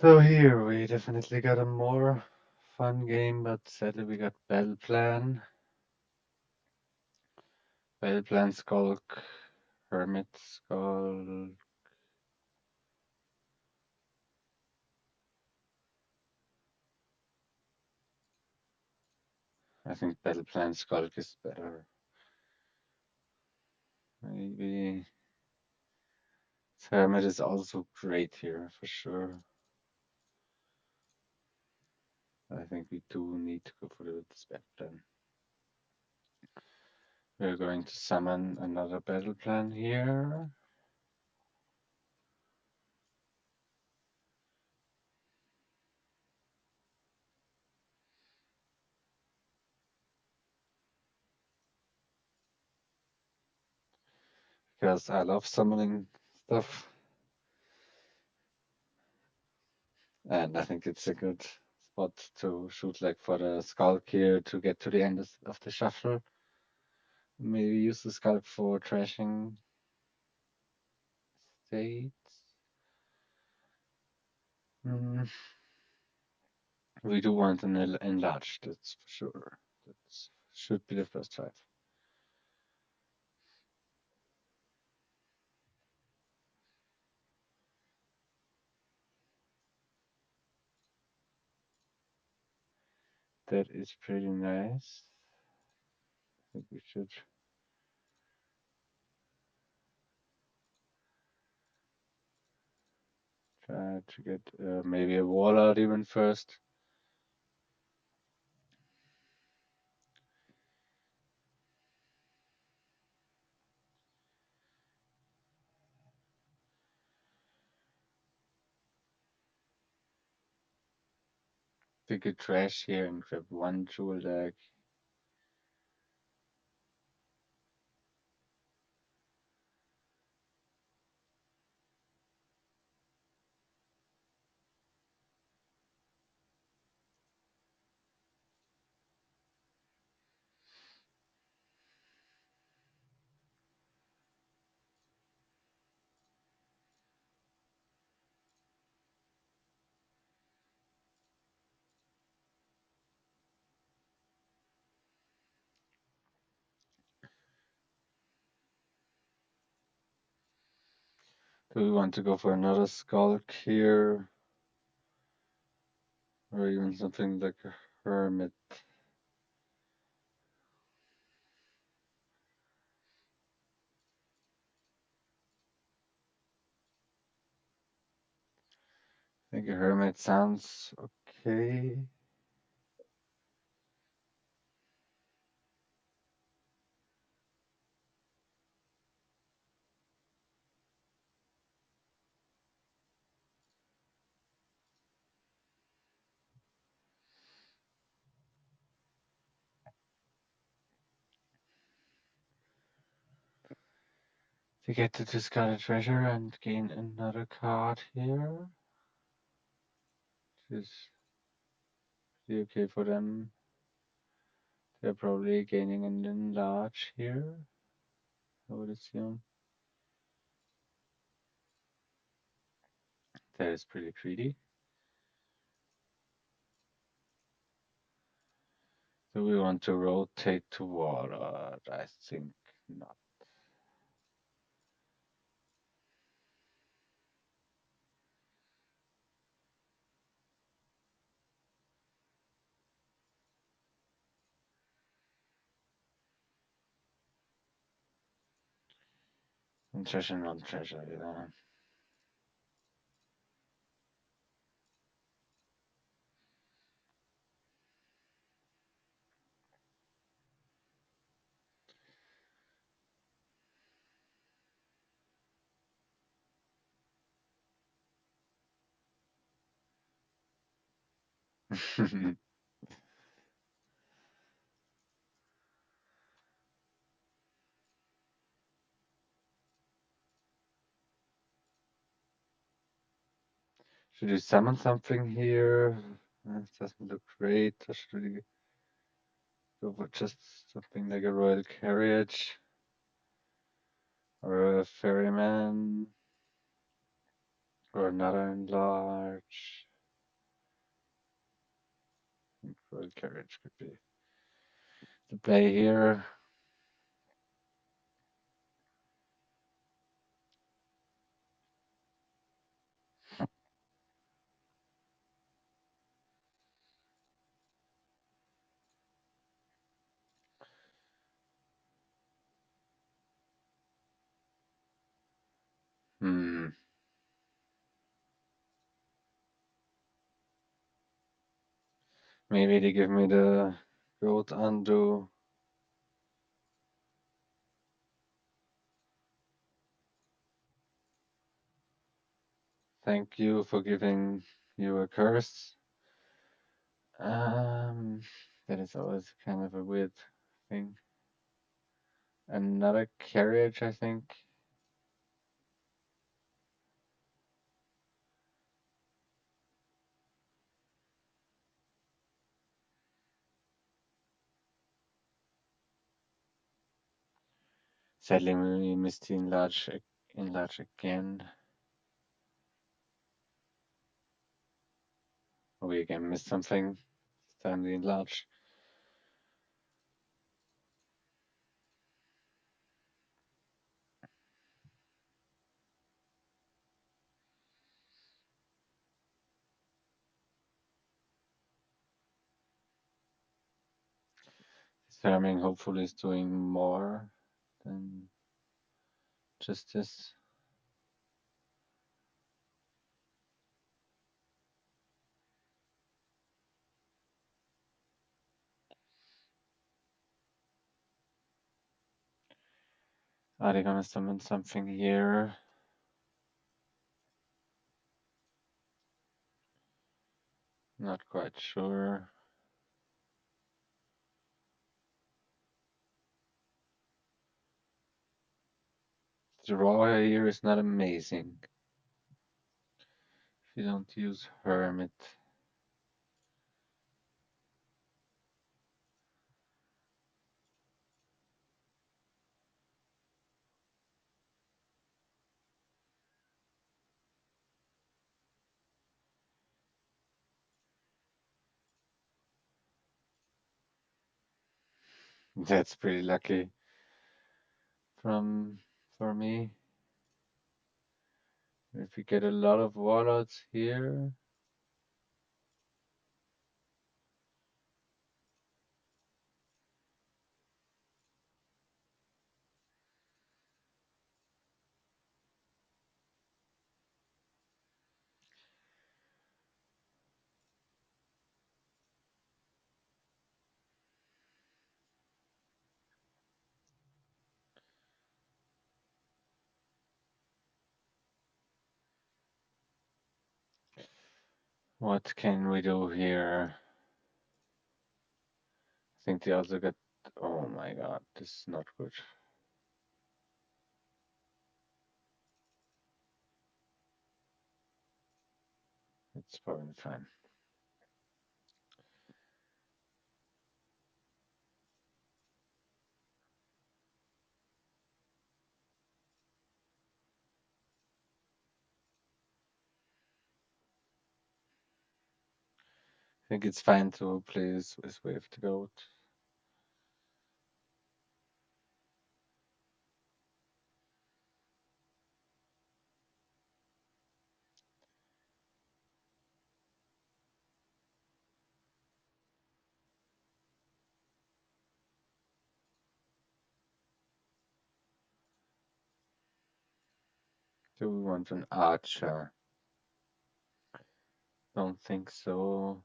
So here we definitely got a more fun game, but sadly we got Battle Plan. Battle Plan Skulk, Hermit Skull. I think Battle Plan Skulk is better. Maybe Hermit is also great here for sure. I think we do need to go for the Battle Plan. We're going to summon another Battle Plan here. Because I love summoning stuff. And I think it's a good spot to shoot like for the Skulk here to get to the end of the shuffle. Maybe use the Skulk for trashing states. Mm, we do want an enlarged, that's for sure. That should be the first five. That is pretty nice. I think we should try to get maybe a warlord even first. We could trash here and grab one jewel deck. Do we want to go for another skulk here? Or even something like a hermit? I think a hermit sounds okay. To get to discard a treasure and gain another card here. Which is pretty okay for them. They're probably gaining an enlarge here, I would assume. That is pretty greedy. Do we want to rotate to warlord? I think not. And treasure, non-treasure, yeah. Should we summon something here? It doesn't look great. Or should we go for just something like a royal carriage? Or a ferryman? Or another enlarge? I think royal carriage could be the play here. Hmm. Maybe they give me the gold undo. Thank you for giving you a curse. That is always kind of a weird thing. Another carriage, I think. Sadly, we missed the enlarge again. We again missed something. This time the enlarge. Farming hopefully is doing more than just this. Are they gonna summon something here? Not quite sure. The draw here is not amazing. If you don't use Hermit. That's pretty lucky from for me. If we get a lot of warlords here, what can we do here? I think they also got. Oh my god, this is not good. It's probably fine. I think it's fine to play with Wave the Goat. Do we want an archer? Don't think so.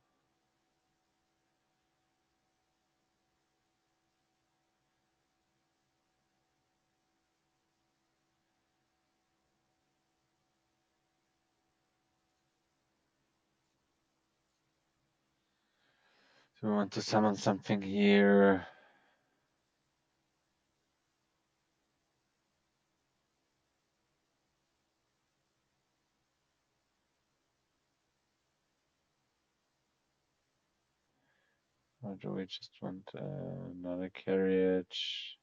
Do we want to summon something here? Or do we just want another carriage?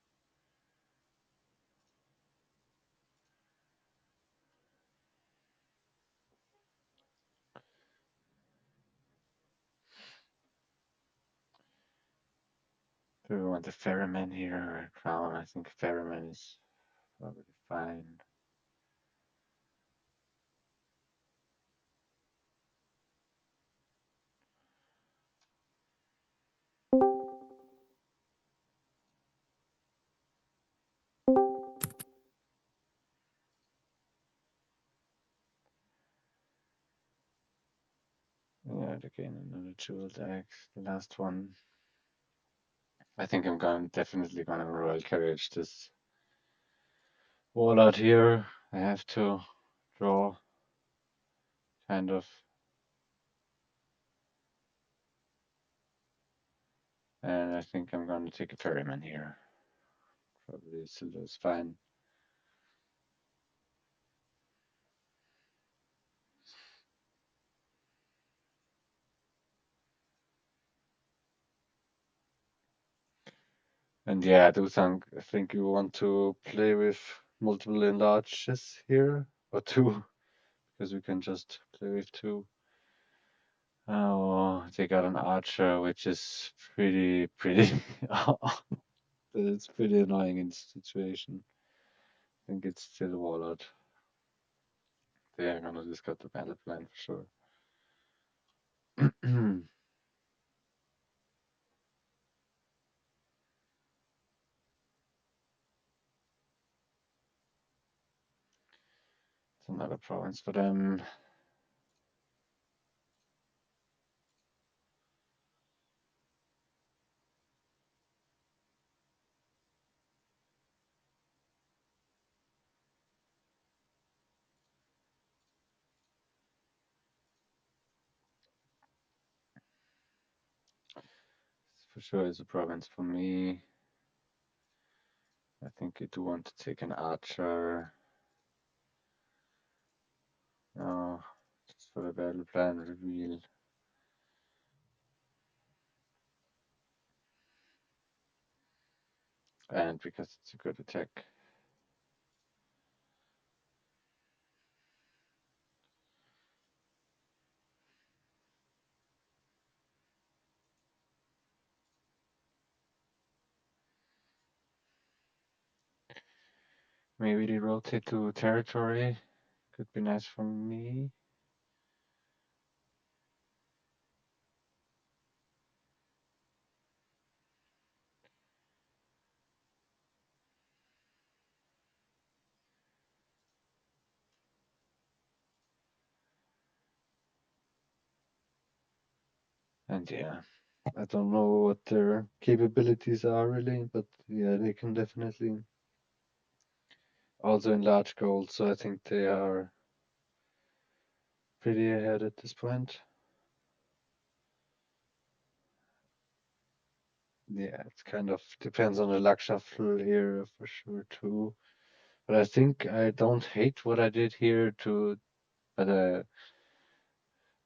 Do we want a ferryman here or a crown? I think ferryman is probably fine. Yeah, again, another jeweled axe. The last one. I think I'm definitely gonna royal carriage this wall out here. I have to draw kind of. And I think I'm gonna take a ferryman here. Probably silver is fine. And yeah, I think you want to play with multiple enlarges here, or two, because we can just play with two. Oh, they got an archer, which is pretty. It's pretty annoying in this situation. I think it's still a warlord. They are gonna discard the battle plan for sure. It's another province for them. For sure is a province for me. I think I do want to take an archer. Oh, just for the battle plan reveal. And because it's a good attack. Maybe they rotate to territory. Could be nice for me. And yeah, I don't know what their capabilities are really, but yeah, they can definitely also enlarge gold, so I think they are pretty ahead at this point. Yeah, it kind of depends on the luck shuffle here for sure too. But I think I don't hate what I did here but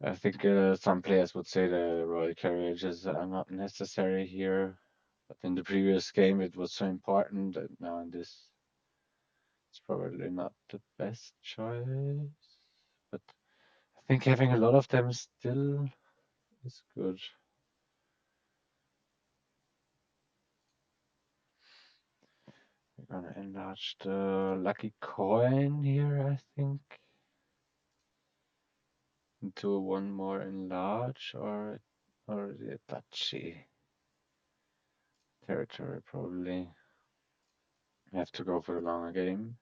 I think some players would say the royal carriages are not necessary here. But in the previous game it was so important, and now in this it's probably not the best choice. But I think having a lot of them still is good. We're gonna enlarge the lucky coin here, I think. Into one more enlarge or the duchy territory probably. Have to go for the longer game.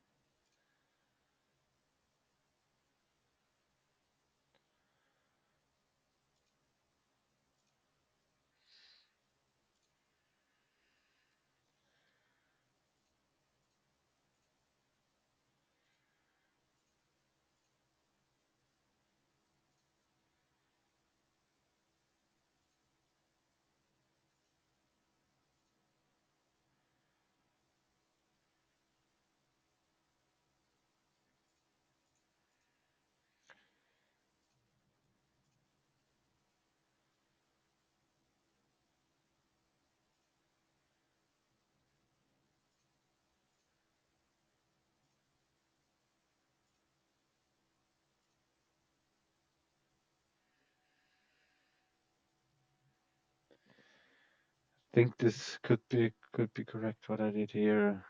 Think this could be correct what I did here.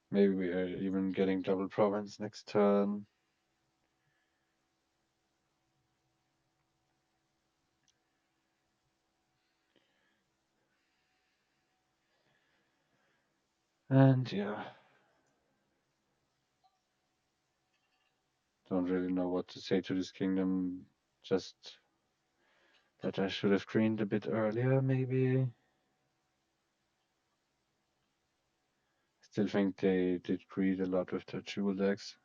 Maybe we are even getting double province next turn. And yeah. Don't really know what to say to this kingdom. Just that I should have greened a bit earlier, maybe. Still think they did greed a lot with their jewel decks.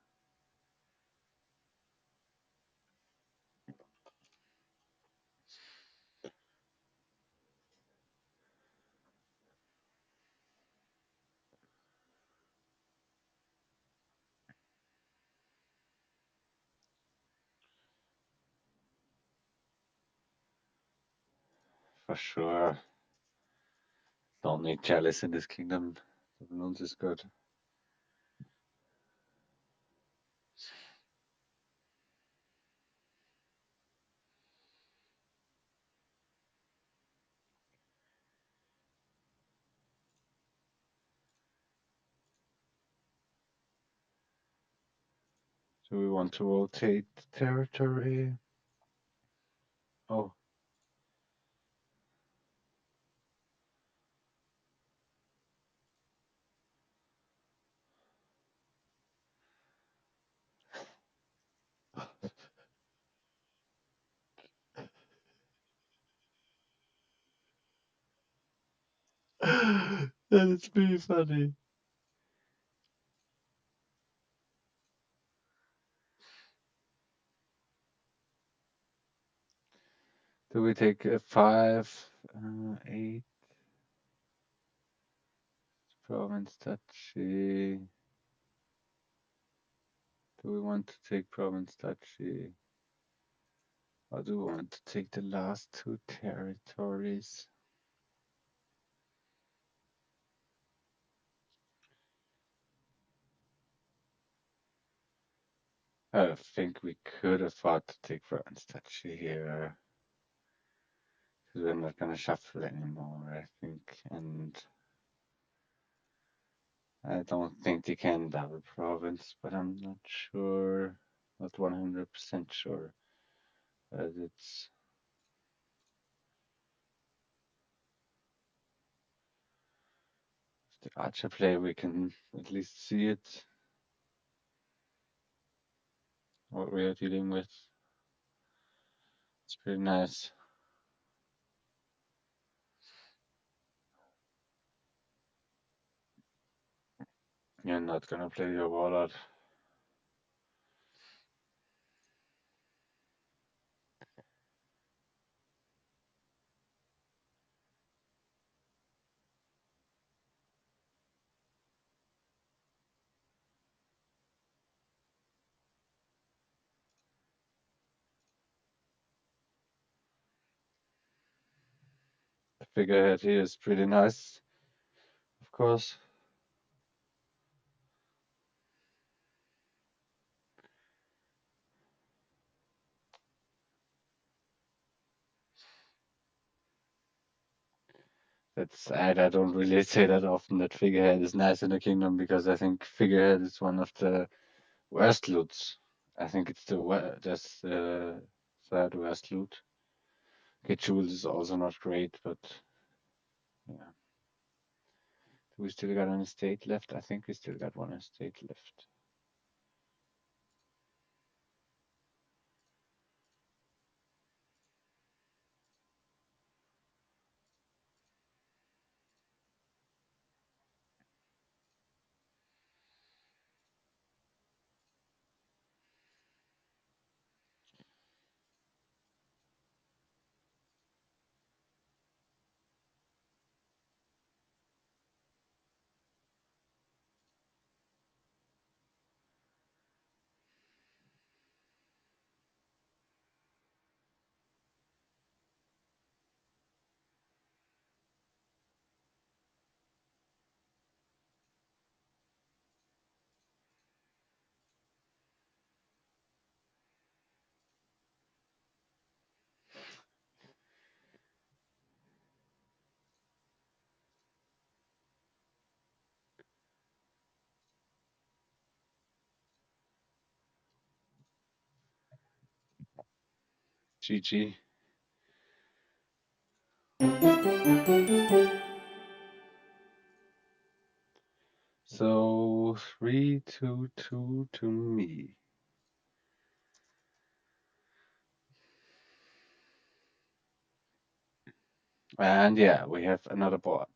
For sure. Don't need chalice in this kingdom. The balloons is good. Do we want to rotate territory? Oh, That is pretty funny. Do we take a 5, 8, province duchy? Do we want to take province duchy? Or do we want to take the last two territories? I think we could afford to take province duchy here. Because we're not gonna shuffle anymore, I think. And I don't think they can double province, but I'm not sure, not 100% sure. But it's the archer play, we can at least see it, what we are dealing with. It's pretty nice. You're not gonna play your warlord. The figurehead here is pretty nice, of course. I don't really say that often that figurehead is nice in the kingdom because I think figurehead is one of the worst loots. I think it's just the third worst loot. Okay, Jules is also not great, but yeah. Do we still got an estate left? I think we still got one estate left. GG. So 3-2-2 to me. And yeah, we have another board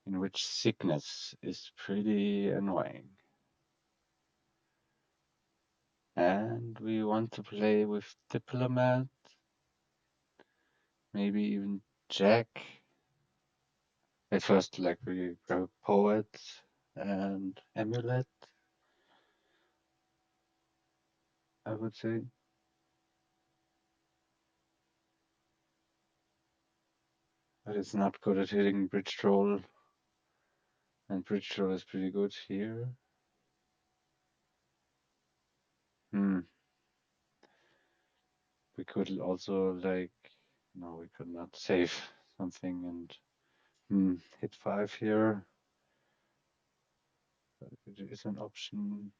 in which sickness is pretty annoying. And we want to play with diplomat, maybe even jack. At first, like we grab poet and amulet, I would say. But it's not good at hitting bridge troll. And bridge troll is pretty good here. Hmm. We could also like, no, we could not save something and hit 5 here. But it is an option,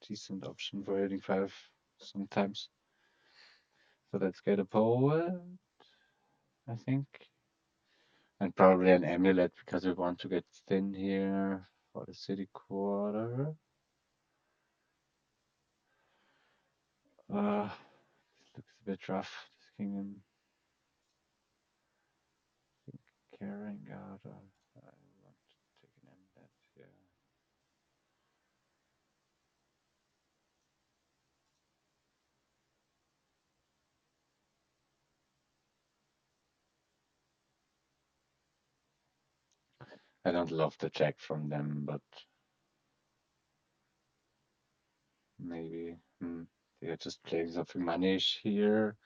decent option for hitting 5 sometimes. So let's get a poet, I think. And probably an amulet because we want to get thin here for the city quarter. This looks a bit rough, this kingdom. carrying out. I want to take an embedded here. I don't love the jack from them, but maybe they're just playing something manish here.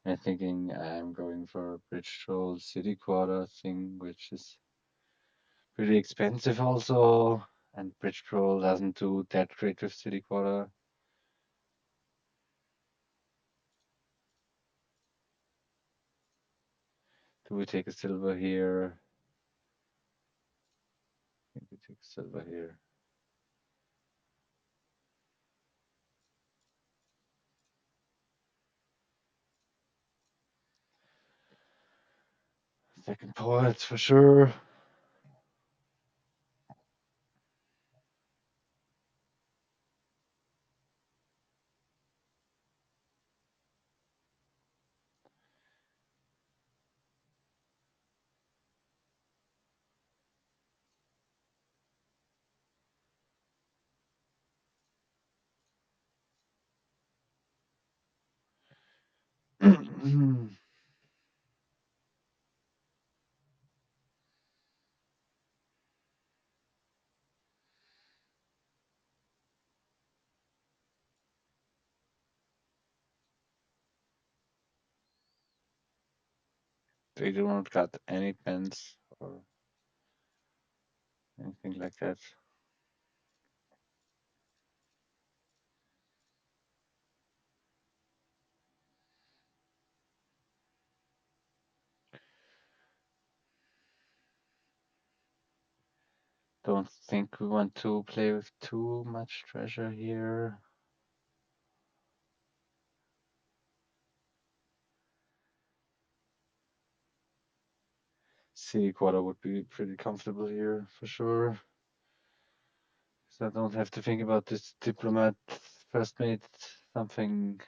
I'm thinking I'm going for a bridge troll city quarter thing, which is pretty expensive also. And bridge troll doesn't do that great with city quarter. Do we take a silver here? I think we take silver here. Second poets for sure. They do not got any pens or anything like that. Don't think we want to play with too much treasure here. City quarter would be pretty comfortable here for sure. So I don't have to think about this diplomat first mate something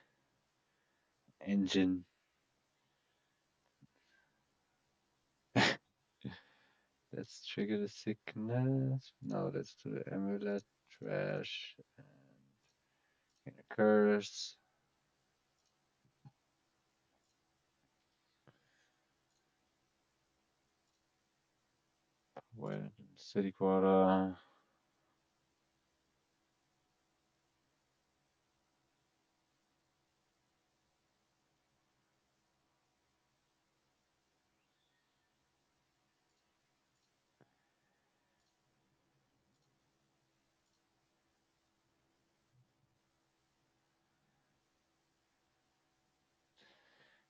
engine. Let's trigger the sickness. No, let's do the amulet, trash, and a curse. Well, city quarter.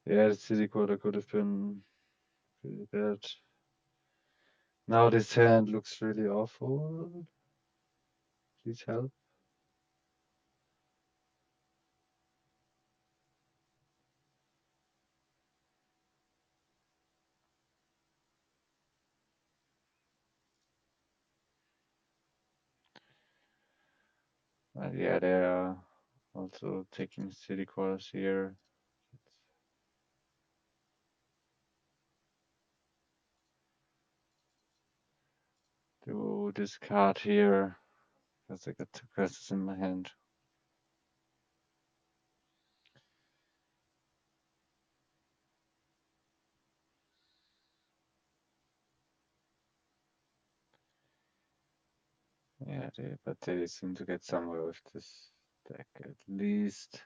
Yeah, the city quarter could have been pretty bad. Now this hand looks really awful. Please help. Yeah, they are also taking city quarters here. Do this card here because I got two curses in my hand. Yeah, but they seem to get somewhere with this deck at least,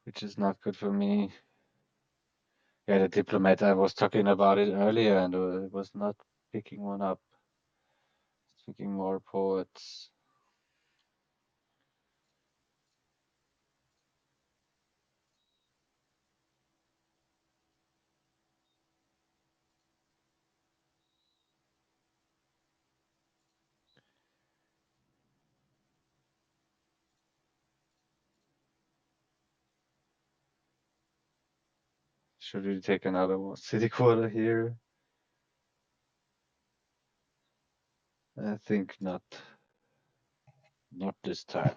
which is not good for me. Yeah, the diplomat, I was talking about it earlier and it was not picking one up. Picking more poets. Should we take another one? City quarter here? I think not. Not this time.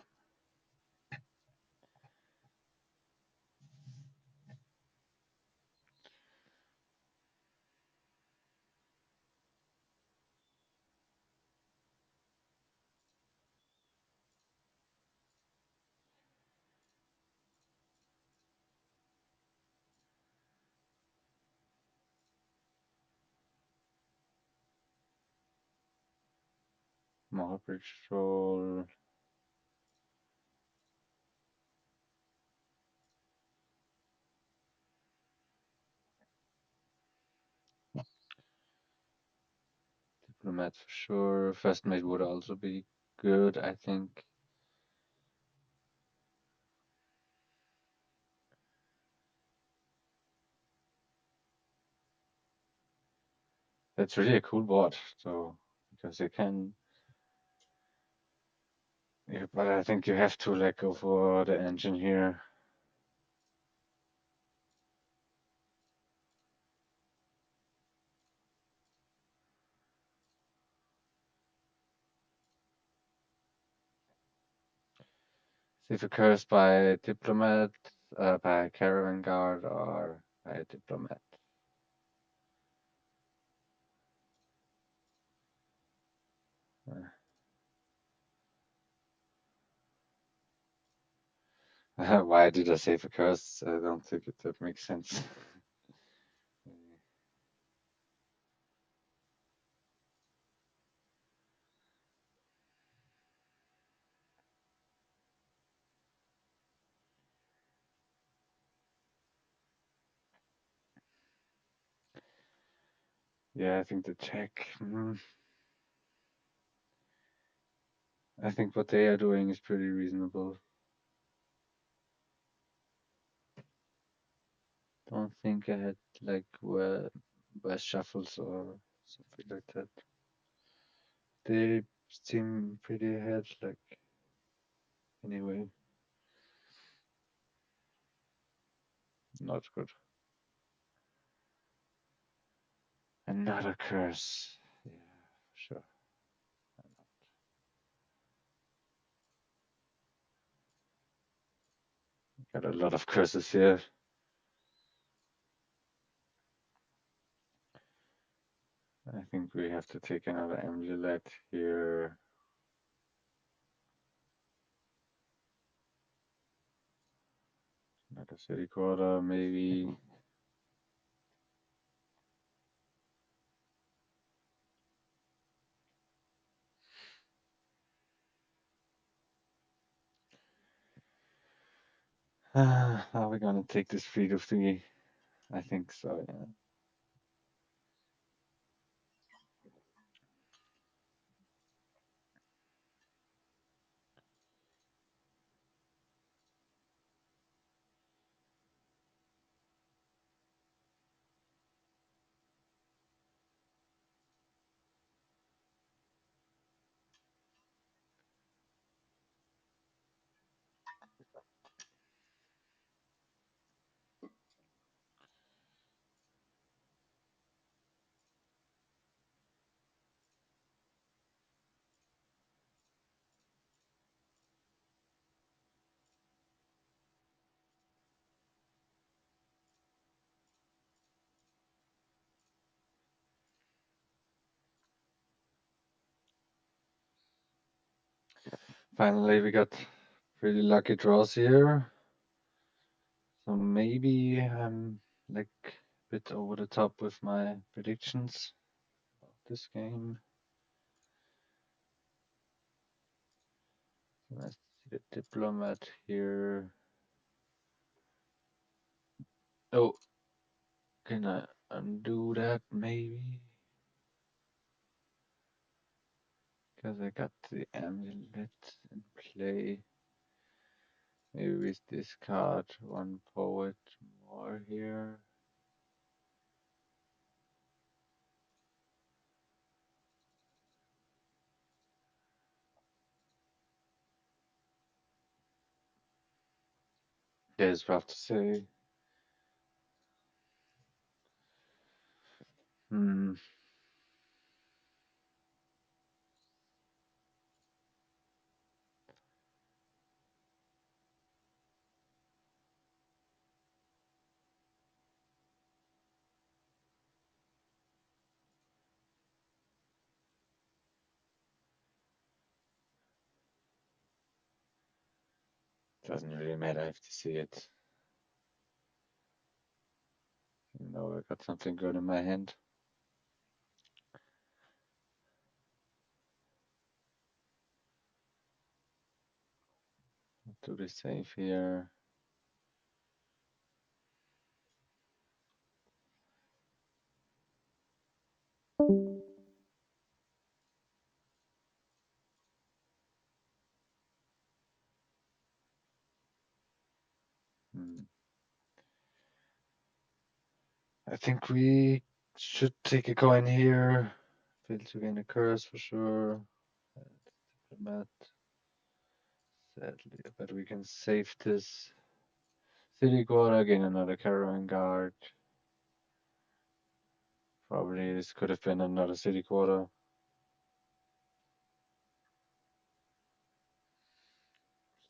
Small patrol. Diplomat for sure. First mate would also be good, I think. That's really a cool bot, so because you can. Yeah, but I think you have to like go for the engine here. See if occurs by diplomat, by caravan guard, or by diplomat. Why did I save a curse? I don't think that makes sense. Yeah, I think the check. I think what they are doing is pretty reasonable. Don't think I had like worse shuffles or something like that. They seem pretty ahead, like anyway. Not good. Another curse. Yeah, sure. Got a lot of curses here. I think we have to take another amulet here. Another city quarter, maybe. Are we gonna take this free to three? I think so, yeah. Finally, we got pretty lucky draws here. So maybe I'm like a bit over the top with my predictions of this game. Let's see the diplomat here. Oh, can I undo that maybe? Because I got the amulet in play. Maybe we discard one poet more here. Yeah, it's rough to say. Hmm. Doesn't really matter if to see it. You know, I got something good in my hand. do the save here. Hmm. I think we should take a coin here. Fail to gain a curse for sure. Diplomat. Sadly, but we can save this. City quarter, gain another caravan guard. Probably this could have been another city quarter.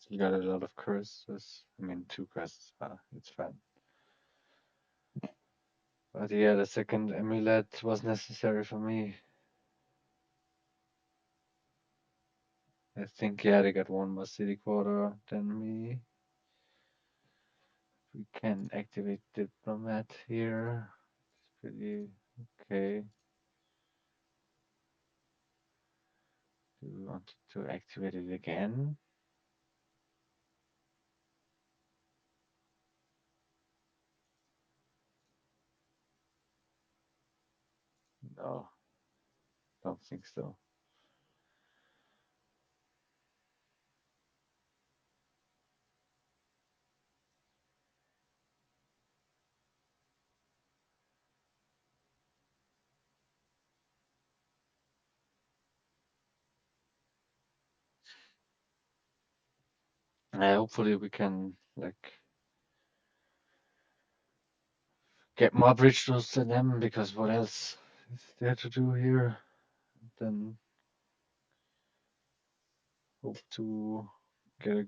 Still got a lot of curses. I mean, 2 curses. It's fine. But yeah, the second amulet was necessary for me. I think, yeah, they got one more city quarter than me. We can activate diplomat here. It's pretty okay. Do we want to activate it again? No, don't think so. Hopefully we can like get more bridge tools than them, because what else is there to do here? Then hope to get a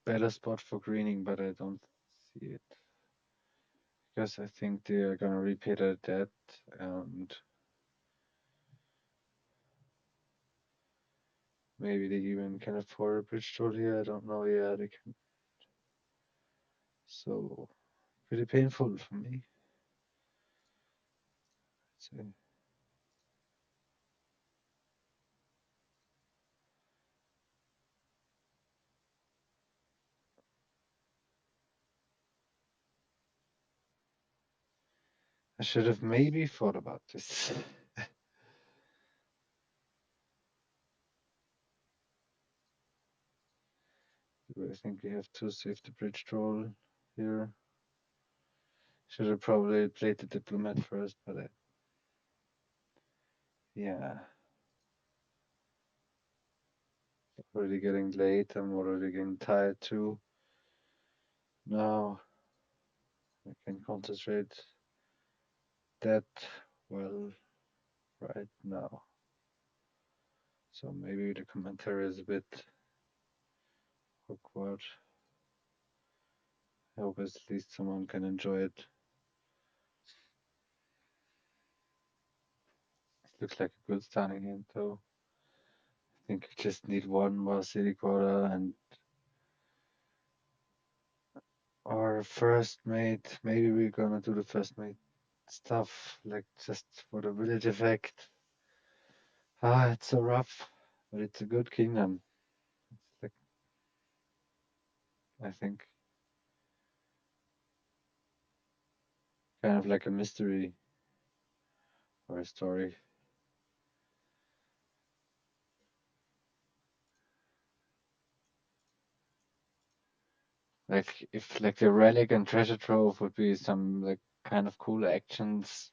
better spot for greening, but I don't see it. Because I think they are gonna repay their debt, and maybe they even can afford a bridge tool here. I don't know. Yeah, they can. So pretty painful for me. So I should have maybe thought about this. Do I think we have to save the bridge troll here? Should have probably played the diplomat first, but yeah, already getting late. I'm already getting tired too. Now I can concentrate that well right now. So maybe the commentary is a bit awkward. I hope at least someone can enjoy it. Looks like a good starting hand though. I think we just need one more city quarter and our first mate. Maybe we're gonna do the first mate stuff, like just for the village effect. It's so rough, but it's a good kingdom. It's like, I think, kind of like a mystery or a story. Like if like the relic and treasure trove would be some like kind of cool actions,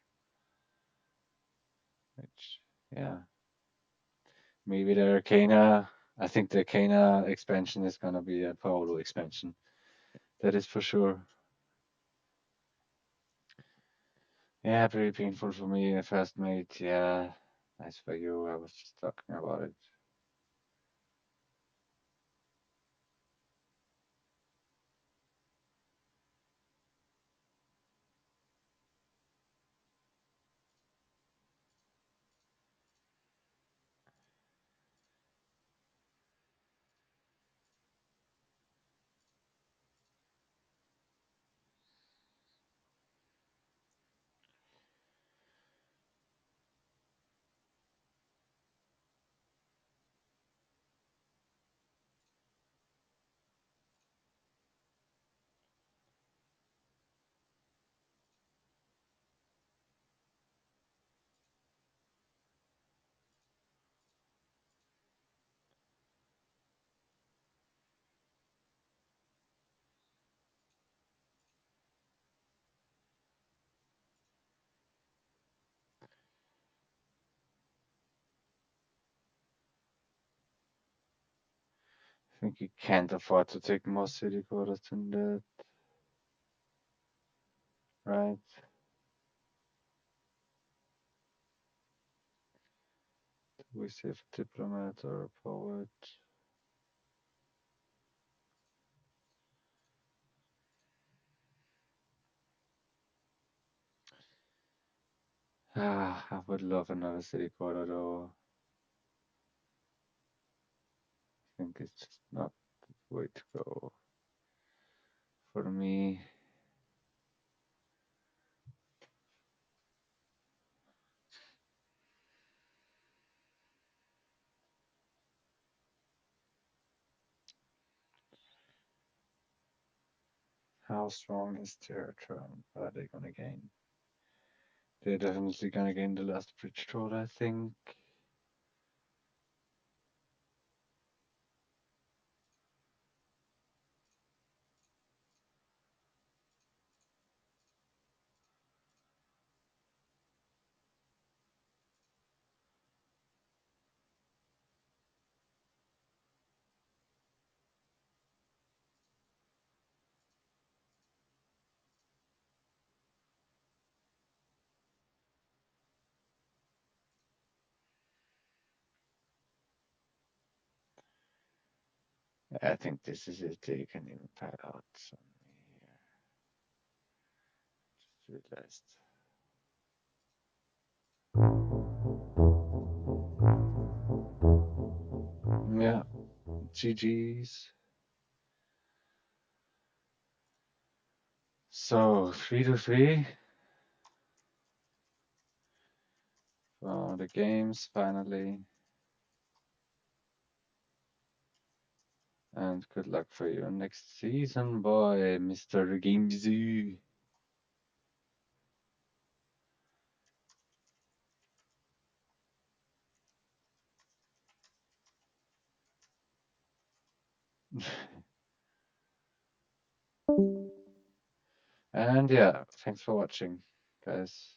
which yeah, maybe the Arcana. I think the Arcana expansion is gonna be a Paolo expansion. That is for sure. Yeah, very painful for me. First mate, yeah. Nice for you. I was just talking about it. think he can't afford to take more city quarters than that, right? Do we save a diplomat or a poet? I would love another city quarter though. I think it's just not the way to go for me. How strong is their turn? Are they gonna gain? They're definitely gonna gain the last bridge road, I think. I think this is it. They can even pile out some here. Just realized. Yeah, GG's. So 3-3 for the games finally. And good luck for you next season, boy, Mr. Gamesou. And yeah, thanks for watching, guys.